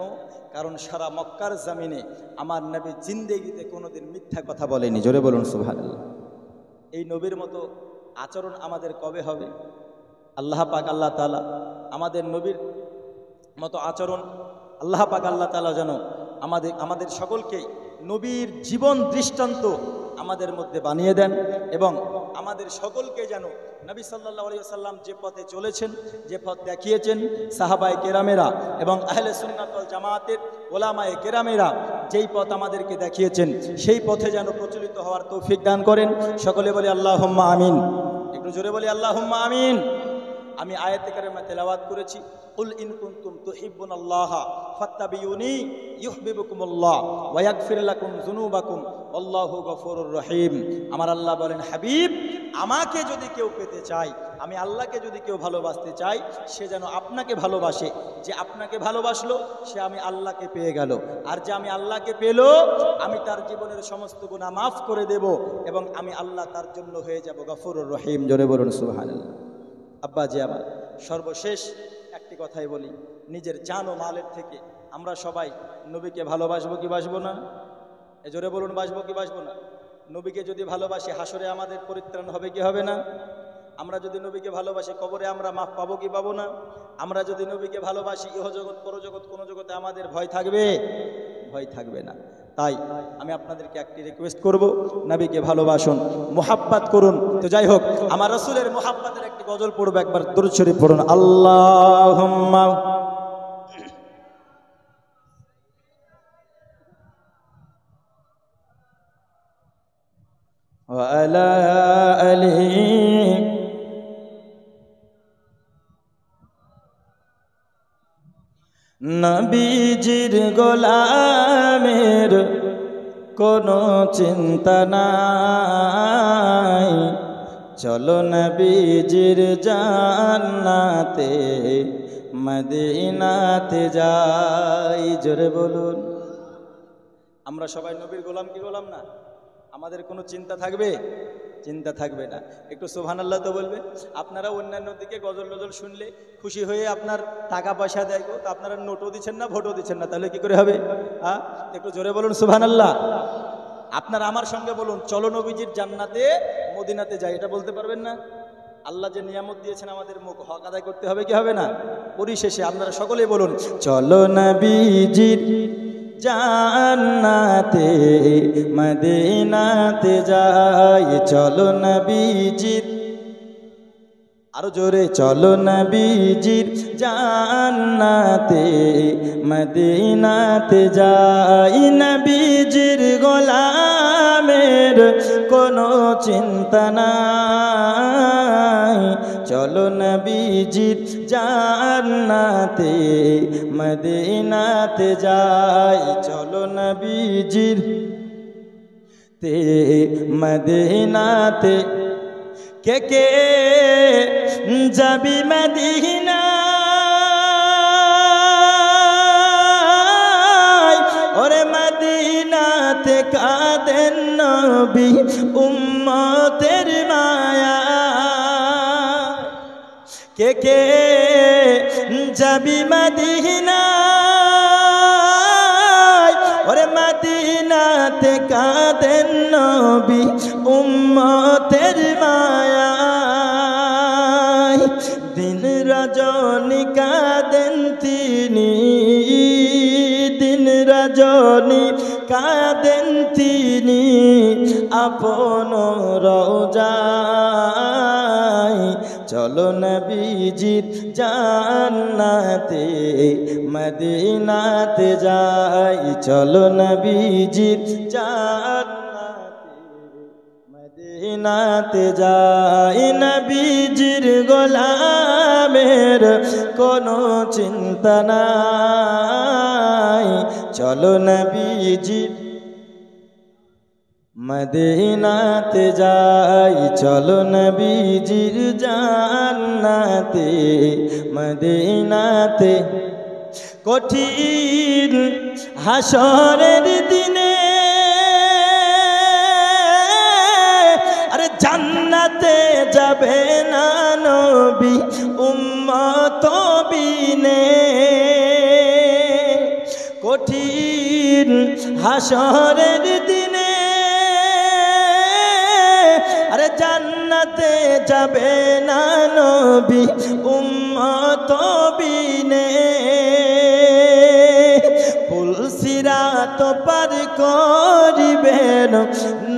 কারণ সারা মক্কার জামিনে আমার নবী জিন্দেগিতে কোনোদিন মিথ্যা কথা বলেনি। জোরে বলুন সুবহানাল্লাহ। এই নবীর মতো আচরণ আমাদের কবে হবে? আল্লাহ পাক আল্লাহ তাআলা আমাদের নবীর মতো আচরণ, আল্লাহ পাক আল্লাহ তাআলা যেন আমাদের সকলকেই নবীর জীবন দৃষ্টান্ত আমাদের মধ্যে বানিয়ে দেন, এবং আমাদের সকলকে যেন নবী সাল্লাল্লাহু আলাইহি ওয়াসাল্লাম যে পথে চলেছেন, যে পথ দেখিয়েছেন, সাহাবায়ে কেরামেরা এবং আহলে সুন্নাত ওয়াল জামাতের ওলামায়ে কেরামেরা যেই পথ আমাদেরকে দেখিয়েছেন, সেই পথে যেন প্রচলিত হওয়ার তৌফিক দান করেন। সকলে বলি আল্লাহুম্মা আমিন। একটু জোরে বলি আল্লাহুম্মা আমিন। আমি আয়াতে কারিমা তেলাওয়াত করেছি, কুল ইন কুনতুম তুহিব্বুনাল্লাহা ফাত্তাবিউনি ইউহিব্বুকুমুল্লাহ ওয়া ইয়াগফির লাকুম যুনুবাকুম আল্লাহু গফুরুর রহিম। আমার আল্লাহ বলেন, হাবিব, আমাকে যদি কেউ পেতে চায়, আমি আল্লাহকে যদি কেউ ভালোবাসতে চায়, সে যেন আপনাকে ভালোবাসে। যে আপনাকে ভালোবাসলো সে আমি আল্লাহকে পেয়ে গেল, আর যে আমি আল্লাহকে পেল, আমি তার জীবনের সমস্ত গুনাহ মাফ করে দেব, এবং আমি আল্লাহ তার জন্য হয়ে যাব গফুরুর রহিম। জোরে বলুন সুবহানাল্লাহ। আব্বাজি আমার, সর্বশেষ একটি কথাই বলি, নিজের জান ও মালের থেকে আমরা সবাই নবীকে ভালোবাসবো কি বাসবো না? জোরে বলুন, বাসবো কি বাসবো না? নবীকে যদি ভালোবাসি, হাসরে আমাদের পরিত্রাণ হবে কি হবে না? আমরা যদি নবীকে ভালোবাসি, কবরে আমরা মাফ পাবো কি পাবো না? আমরা যদি নবীকে ভালোবাসি, ইহজগৎ পরজগৎ কোন জগতে আমাদের ভয় থাকবে? ভয় থাকবে না। তাই আমি আপনাদেরকে একটি রিকোয়েস্ট করব, নবীকে ভালোবাসুন, মুহাব্বত করুন। তো যাই হোক, আমার রাসূলের মুহাব্বতের একটি গজল পড়ব, একবার দরুদ শরীফ পড়ুন। আল্লাহুম্মা ওয়া আলা আলিহি নবীজির গোলামের কোনো চিন্তা নাই, চলো নবীজির জান্নাতে মদিনাতে যাই। জোরে বলুন। আমরা সবাই নবীর গোলাম কি গোলাম না? আমাদের কোনো চিন্তা থাকবে? চিন্তা থাকবে না। একটু সুবহানাল্লাহ তো বলবে। আপনারা অন্যান্য দিকে গজল টজল শুনলে খুশি হয়ে আপনার টাকা পয়সা দেয়, তো আপনারা নোটও দিচ্ছেন না, ভোটও দিচ্ছেন না, তাহলে কি করে হবে? হ্যাঁ, একটু জোরে বলুন সুবহানাল্লাহ। আপনারা আমার সঙ্গে বলুন, চলো নবীজির জান্নাতে মদিনাতে যাই। এটা বলতে পারবেন না? আল্লাহ যে নিয়ামত দিয়েছেন আমাদের মুখ হক আদায় করতে হবে কি হবে না? পরিশেষে আপনারা সকলেই বলুন, চলো নবীজির জান্নাতে মদিনাতে যাই, চলো নবীজির, আরো জোরে, চলো নবীজির জান্নাতে মদিনাতে যাই। নবীজির গোলামের কোনো চিন্তা নাই, চলো নবীজির জান্নাতে মদিনাতে যাই, চলো নবীজির তে মদিনাতে। কে কে যাবি মদিনা, ওরে মদিনাতে কাঁদেন নবী উম্মতের মায়া। কে কে যাবি মদিনা, ওরে মদিনাতে কাঁদেন নবী উম্মতের মায়া। দিন রজনী কাঁদেন তিনি, দিন রজনী কাঁদেন তিনি আপন রওজায়। চলো নবীজির জান্নাতে মদিনাতে যাই, চলো নবীজির জান্নাতে মদিনাতে যাই। নবীজির গোলামের কোনো চিন্তা নাই, চলো নবীজির মদিনাতে যাই, চলো নবীজির জান্নাতে মদিনাতে। কঠিন হাসরের দিনে আরে জান্নাতে যাবে না নবী উম্মত বিনে। কঠিন হাসরের দিনে আরে জান্নাতে যাবে না নবী উম্মত বিনে। পুল সিরাত পার করিবেন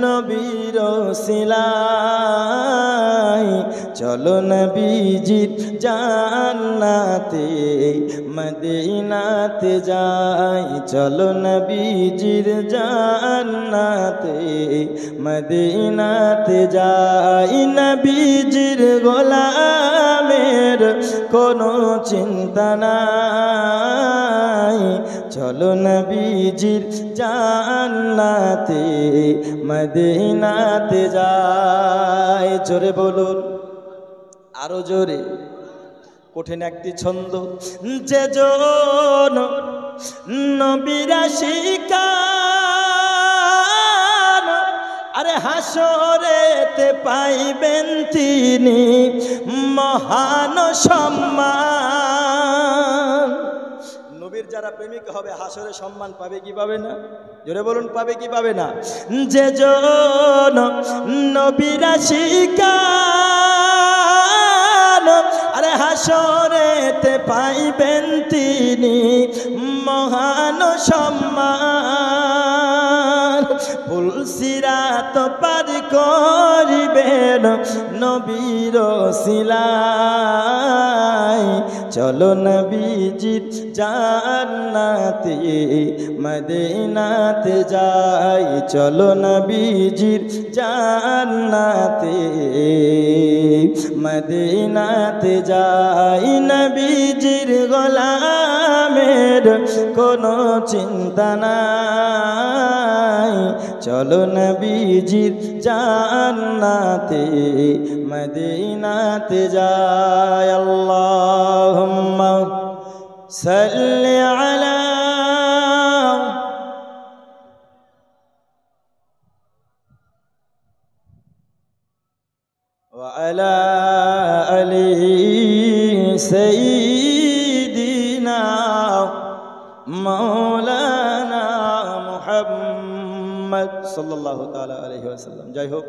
নবীর ওসিলায়, চলো নবীজির জান্নাতে মদিনাতে যাই, চলো নবীজির জান্নাতে মদিনাতে যাই। নবীজির গোলামের কোনো চিন্তা নাই, চলো নবীজির জান্নাতে মদিনাতে যাই। জোরে বলুন, আরো জোরে। কঠিন একটি ছন্দ, যে জন নবীর আশিকান আরে হাসরেতে পাইবেন তিনি মহান সম্মান। নবীর যারা প্রেমিক হবে হাসরে সম্মান পাবে কি পাবে না? জোরে বলুন, পাবে কি পাবে না? যে জন নবীর আশিকান আরে হাসরেতে পাইবেন তিনি মহান সম্মান। পুল সিরাত পার করিবেন নবীর ওসিলায়, চলো নবীজির জান্নাতে মদিনাতে যাই, চলো নবীজির জান্নাতে মদিনাতে যাই। নবীজির গোলামের কোনো চিন্তা নাই, চলো নবীজির জান্নাতে মদিনাতে যাই। আল্লাহুম্মা সাল্লি আলা ওয়া আলা আলি সাইয়্যিদিনা মাওলানা মুহাম্মদ সাল্লাল্লাহু তাআলা আলাইহি ওয়াসাল্লাম। যাই হোক,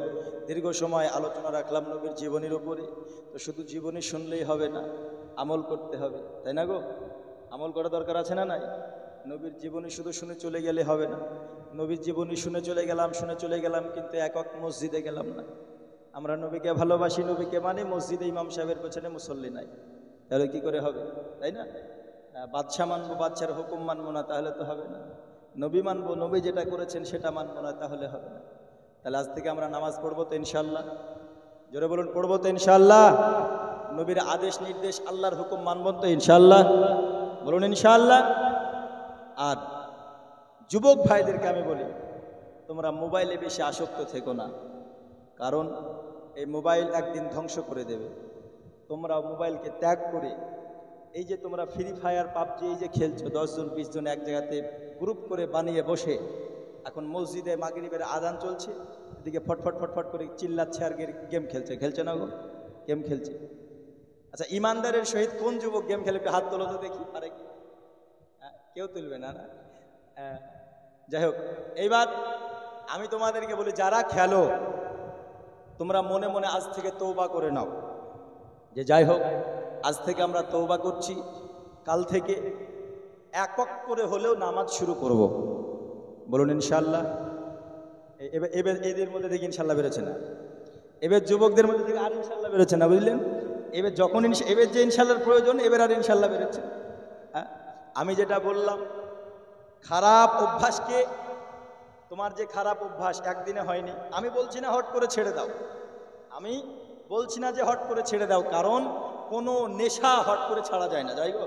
দীর্ঘ সময় আলোচনা রাখলাম নবীর জীবনীর উপরে। তো শুধু জীবনী শুনলেই হবে না, আমল করতে হবে, তাই না গো? আমল করা দরকার আছে না নাই? নবীর জীবনী শুধু শুনে চলে গেলে হবে না। নবীর জীবনী শুনে চলে গেলাম কিন্তু একক মসজিদে গেলাম না। আমরা নবীকে ভালোবাসি, নবীকে মানে, মসজিদে ইমাম সাহেবের পেছনে মুসল্লি নাই, তাহলে কি করে হবে, তাই না? বাদশা মানবো, বাদশার হুকুম মানবো না, তাহলে তো হবে না। নবী মানবো, নবী যেটা করেছেন সেটা মানবো না, তাহলে হবে না। তাহলে আজ থেকে আমরা নামাজ পড়বো তো ইনশাল্লাহ, জোরে বলুন, পড়বো তো ইনশাল্লাহ। নবীর আদেশ নির্দেশ আল্লাহর হুকুম মানব তো ইনশাল্লাহ, বলুন ইনশাল্লাহ। আর যুবক ভাইদেরকে আমি বলি, তোমরা মোবাইলে বেশি আসক্ত থেকো না, কারণ এই মোবাইল একদিন ধ্বংস করে দেবে। তোমরা মোবাইলকে ত্যাগ করে এই যে তোমরা ফ্রি ফায়ার পাবজি এই যে খেলছো, 10 জন 20 জন এক জায়গাতে গ্রুপ করে বানিয়ে বসে, এখন মসজিদে মাগরিবের আজান চলছে, এদিকে ফটফট ফটফট করে চিল্লাচ্ছে আর গেম খেলছে না গো? গেম খেলছে। আচ্ছা, ইমানদারের সহিত কোন যুবক গেম খেলে? হাত তোলো তো দেখি, পারে কি? কেউ তুলবে না, না? যাই হোক, এইবার আমি তোমাদেরকে বলি, যারা খেলো তোমরা মনে মনে আজ থেকে তওবা করে নাও, যে যাই হোক আজ থেকে আমরা তওবা করছি, কাল থেকে একক করে হলেও নামাজ শুরু করব, বলুন ইনশাল্লাহ। এবার এদের মধ্যে দেখি ইনশাল্লাহ বেরোচ্ছে না, এবার যুবকদের মধ্যে থেকে আর ইনশাল্লাহ বেরোচ্ছে না, বুঝলেন? এবার যখন এবার যে ইনশাল্লাহর প্রয়োজন, এবার আর ইনশাল্লাহ বেরোচ্ছে। হ্যাঁ, আমি যেটা বললাম, খারাপ অভ্যাসকে, তোমার যে খারাপ অভ্যাস একদিনে হয়নি, আমি বলছি না হট করে ছেড়ে দাও, আমি বলছি না যে হট করে ছেড়ে দাও, কারণ কোনো নেশা হট করে ছাড়া যায় না, যাই গো,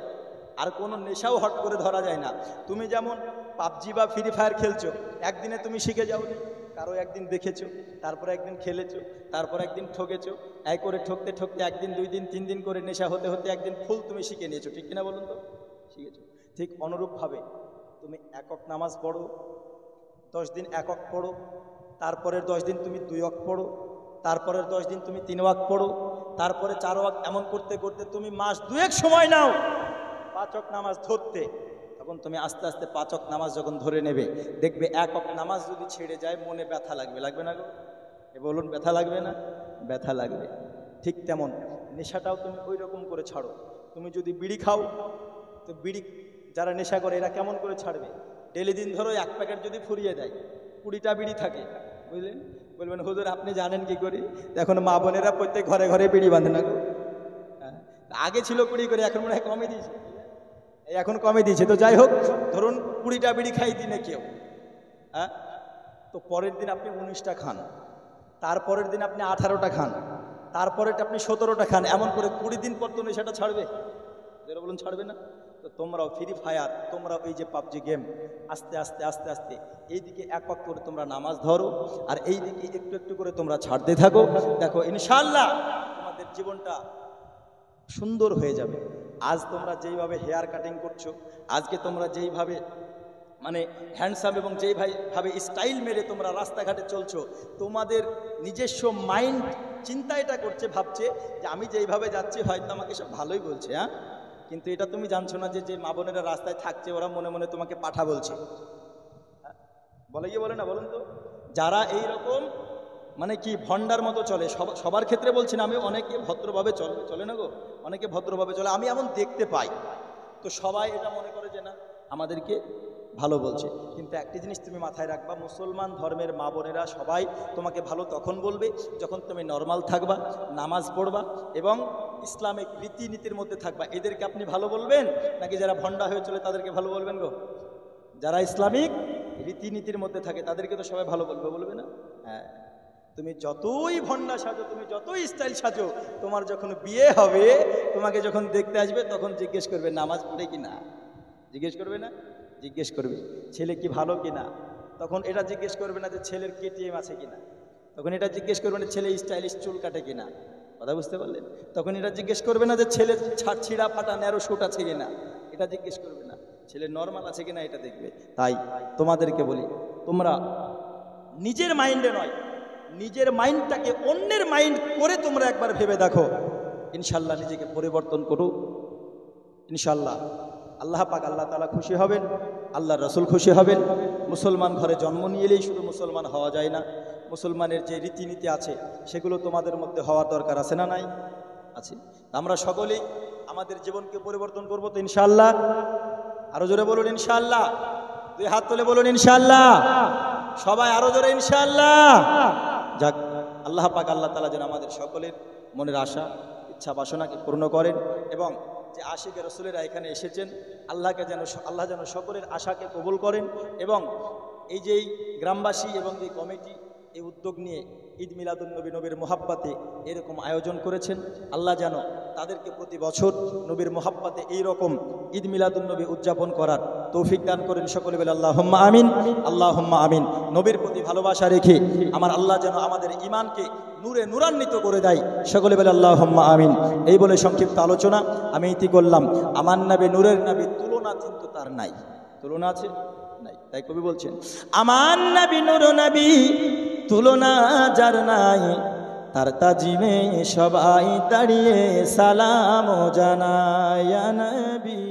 আর কোনো নেশাও হট করে ধরা যায় না। তুমি যেমন পাবজি বা ফ্রি ফায়ার খেলছো, একদিনে তুমি শিখে যাওনি, কারো একদিন দেখেছো, তারপর একদিন খেলেছো, তারপর একদিন ঠকেছো, এই করে ঠকতে ঠকতে একদিন 2 দিন 3 দিন করে নেশা হতে হতে একদিন ফুল তুমি শিখে নিয়েছো, ঠিক কিনা বলুন তো? শিখেছো। ঠিক অনুরূপভাবে তুমি একক নামাজ পড়ো, 10 দিন একক পড়ো, তারপরের 10 দিন তুমি 2 ওয়াক্ত পড়ো, তারপরের 10 দিন তুমি 3 ওয়াক্ত পড়ো, তারপরে 4 ওয়াক্ত, এমন করতে করতে তুমি মাস 2 সময় নাও 5 ওয়াক্ত নামাজ ধরতে। তখন তুমি আস্তে আস্তে 5 ওয়াক্ত নামাজ যখন ধরে নেবে, দেখবে 1 ওয়াক্ত নামাজ যদি ছেড়ে যায় মনে ব্যথা লাগবে, লাগবে না গো? বলুন, ব্যথা লাগবে না? ব্যথা লাগবে। ঠিক তেমন নেশাটাও তুমি ওই রকম করে ছাড়ো। তুমি যদি বিড়ি খাও, তো বিড়ি যারা নেশা করে এরা কেমন করে ছাড়বে? ডেলি দিন ধরো 1 প্যাকেট যদি ফুরিয়ে দেয়, 20টা বিড়ি থাকে, বুঝলেন? বলবেন হুজুর আপনি জানেন কি করি? এখন মা বোনেরা প্রত্যেক ঘরে ঘরে বিড়ি বাঁধে না গো। আগে ছিল 20 করে, এখন মনে হয় কমে দিয়েছে, এখন কমে দিয়েছে। তো যাই হোক, ধরুন 20টা বিড়ি খাই দিনে কেউ, হ্যাঁ, তো পরের দিন আপনি 19টা খান, তারপরের দিন আপনি 18টা খান, তারপরেরটা আপনি 17টা খান, এমন করে 20 দিন পর তো নেশাটা ছাড়বে, যারা বলুন ছাড়বে না? তো তোমরাও ফ্রি ফায়ার, তোমরা ওই যে পাবজি গেম, আস্তে আস্তে আস্তে আস্তে এইদিকে এক ওয়াক্ত করে তোমরা নামাজ ধরো, আর এইদিকে একটু একটু করে তোমরা ছাড়তে থাকো। দেখো ইনশাআল্লাহ তোমাদের জীবনটা সুন্দর হয়ে যাবে। আজ তোমরা যেইভাবে হেয়ার কাটিং করছো, আজকে তোমরা যেইভাবে মানে হ্যান্ডসাম এবং যেইভাবে স্টাইল মেরে তোমরা রাস্তাঘাটে চলছো, তোমাদের নিজস্ব মাইন্ড চিন্তা এটা করছে, ভাবছে যে আমি যেইভাবে যাচ্ছি হয়তো আমাকে সব ভালোই বলছে, হ্যাঁ, কিন্তু এটা তুমি জানছো না যে মা বোনেরা রাস্তায় থাকছে ওরা মনে মনে তোমাকে পাঠা বলছে, বলে গিয়ে বলে না, বলুন তো? যারা এই রকম মানে কি ভণ্ডার মতো চলে, সবার ক্ষেত্রে বলছি না, আমি অনেকে ভদ্রভাবে চলে না গো, অনেকে ভদ্রভাবে চলে, আমি এমন দেখতে পাই। তো সবাই এটা মনে করে যে না আমাদেরকে ভালো বলছে। কিন্তু একটি জিনিস তুমি মাথায় রাখবা, মুসলমান ধর্মের মা বোনেরা সবাই তোমাকে ভালো তখন বলবে যখন তুমি নর্মাল থাকবা, নামাজ পড়বা এবং ইসলামিক রীতিনীতির মধ্যে থাকবা। এদেরকে আপনি ভালো বলবেন নাকি যারা ভণ্ডা হয়ে চলে তাদেরকে ভালো বলবেন গো? যারা ইসলামিক রীতিনীতির মধ্যে থাকে তাদেরকে তো সবাই ভালো বলবে, বলবে না? হ্যাঁ, তুমি যতই ভণ্ডা সাজো, তুমি যতই স্টাইল সাজো, তোমার যখন বিয়ে হবে, তোমাকে যখন দেখতে আসবে তখন জিজ্ঞেস করবে নামাজ পড়ে কি না, জিজ্ঞেস করবে না? জিজ্ঞেস করবে ছেলে কি ভালো কিনা। তখন এটা জিজ্ঞেস করবে না যে ছেলের কেটিএম আছে কিনা, তখন এটা জিজ্ঞেস করবে না ছেলে স্টাইলিশ চুল কাটে কিনা। কথা বুঝতে পারলেন? তখন এটা জিজ্ঞেস করবে না যে ছেলে ছিঁড়া ফাটা ন্যারো শুট আছে কিনা, এটা জিজ্ঞেস করবে না। ছেলে নর্মাল আছে কিনা এটা দেখবে। তাই তোমাদেরকে বলি, তোমরা নিজের মাইন্ডে নয়, নিজের মাইন্ডটাকে অন্যের মাইন্ড করে তোমরা একবার ভেবে দেখো, ইনশাল্লাহ নিজেকে পরিবর্তন করো। ইনশাল্লাহ আল্লাহ পাক আল্লাহ তাআলা খুশি হবেন, আল্লাহ রসুল খুশি হবেন। মুসলমান ঘরে জন্ম নিয়ে এলেই শুধু মুসলমান হওয়া যায় না, মুসলমানের যে রীতিনীতি আছে সেগুলো তোমাদের মধ্যে হওয়ার দরকার আছে না নাই? আছে। আমরা সকলেই আমাদের জীবনকে পরিবর্তন করবো তো ইনশাআল্লাহ। আরো জোরে বলুন ইনশাআল্লাহ। দুই হাত তুলে বলুন ইনশাআল্লাহ। সবাই আরো জোরে ইনশাআল্লাহ। যাক, আল্লাহ পাক আল্লাহ তাআলা যেন আমাদের সকলের মনের আশা ইচ্ছা বাসনাকে পূর্ণ করেন এবং যে আশিকে রসুলেরা এখানে এসেছেন আল্লাহ যেন সকলের আশাকে কবুল করেন। এবং এই যে গ্রামবাসী এবং এই কমিটি এই উদ্যোগ নিয়ে ঈদ মিলাদুন্নবী নবীর মোহাব্বতে এরকম আয়োজন করেছেন, আল্লাহ যেন তাদেরকে প্রতি বছর নবীর মোহাব্বতে এইরকম ঈদ মিলাদুন্নবী উদযাপন করার তৌফিক দান করেন। সকলে বলে আল্লাহুম্মা আমিন, আল্লাহুম্মা আমিন। নবীর প্রতি ভালোবাসা রেখে আমার আল্লাহ যেন আমাদের ঈমানকে নূরে নূরান্বিত করে দেয়। সকলে বলে আল্লাহুম্মা আমিন। এই বলে সংক্ষিপ্ত আলোচনা আমি ইতি করলাম। আমার নবী নূরের নবী, তুলনা কিন্তু তার নাই। তুলনা আছে? নাই। তাই কবি বলছেন, আমার নবী নূর নবী, তুলনা যার নাই, তার তাজিমে সবাই দাঁড়িয়ে সালাম জানায়। ইয়া নবী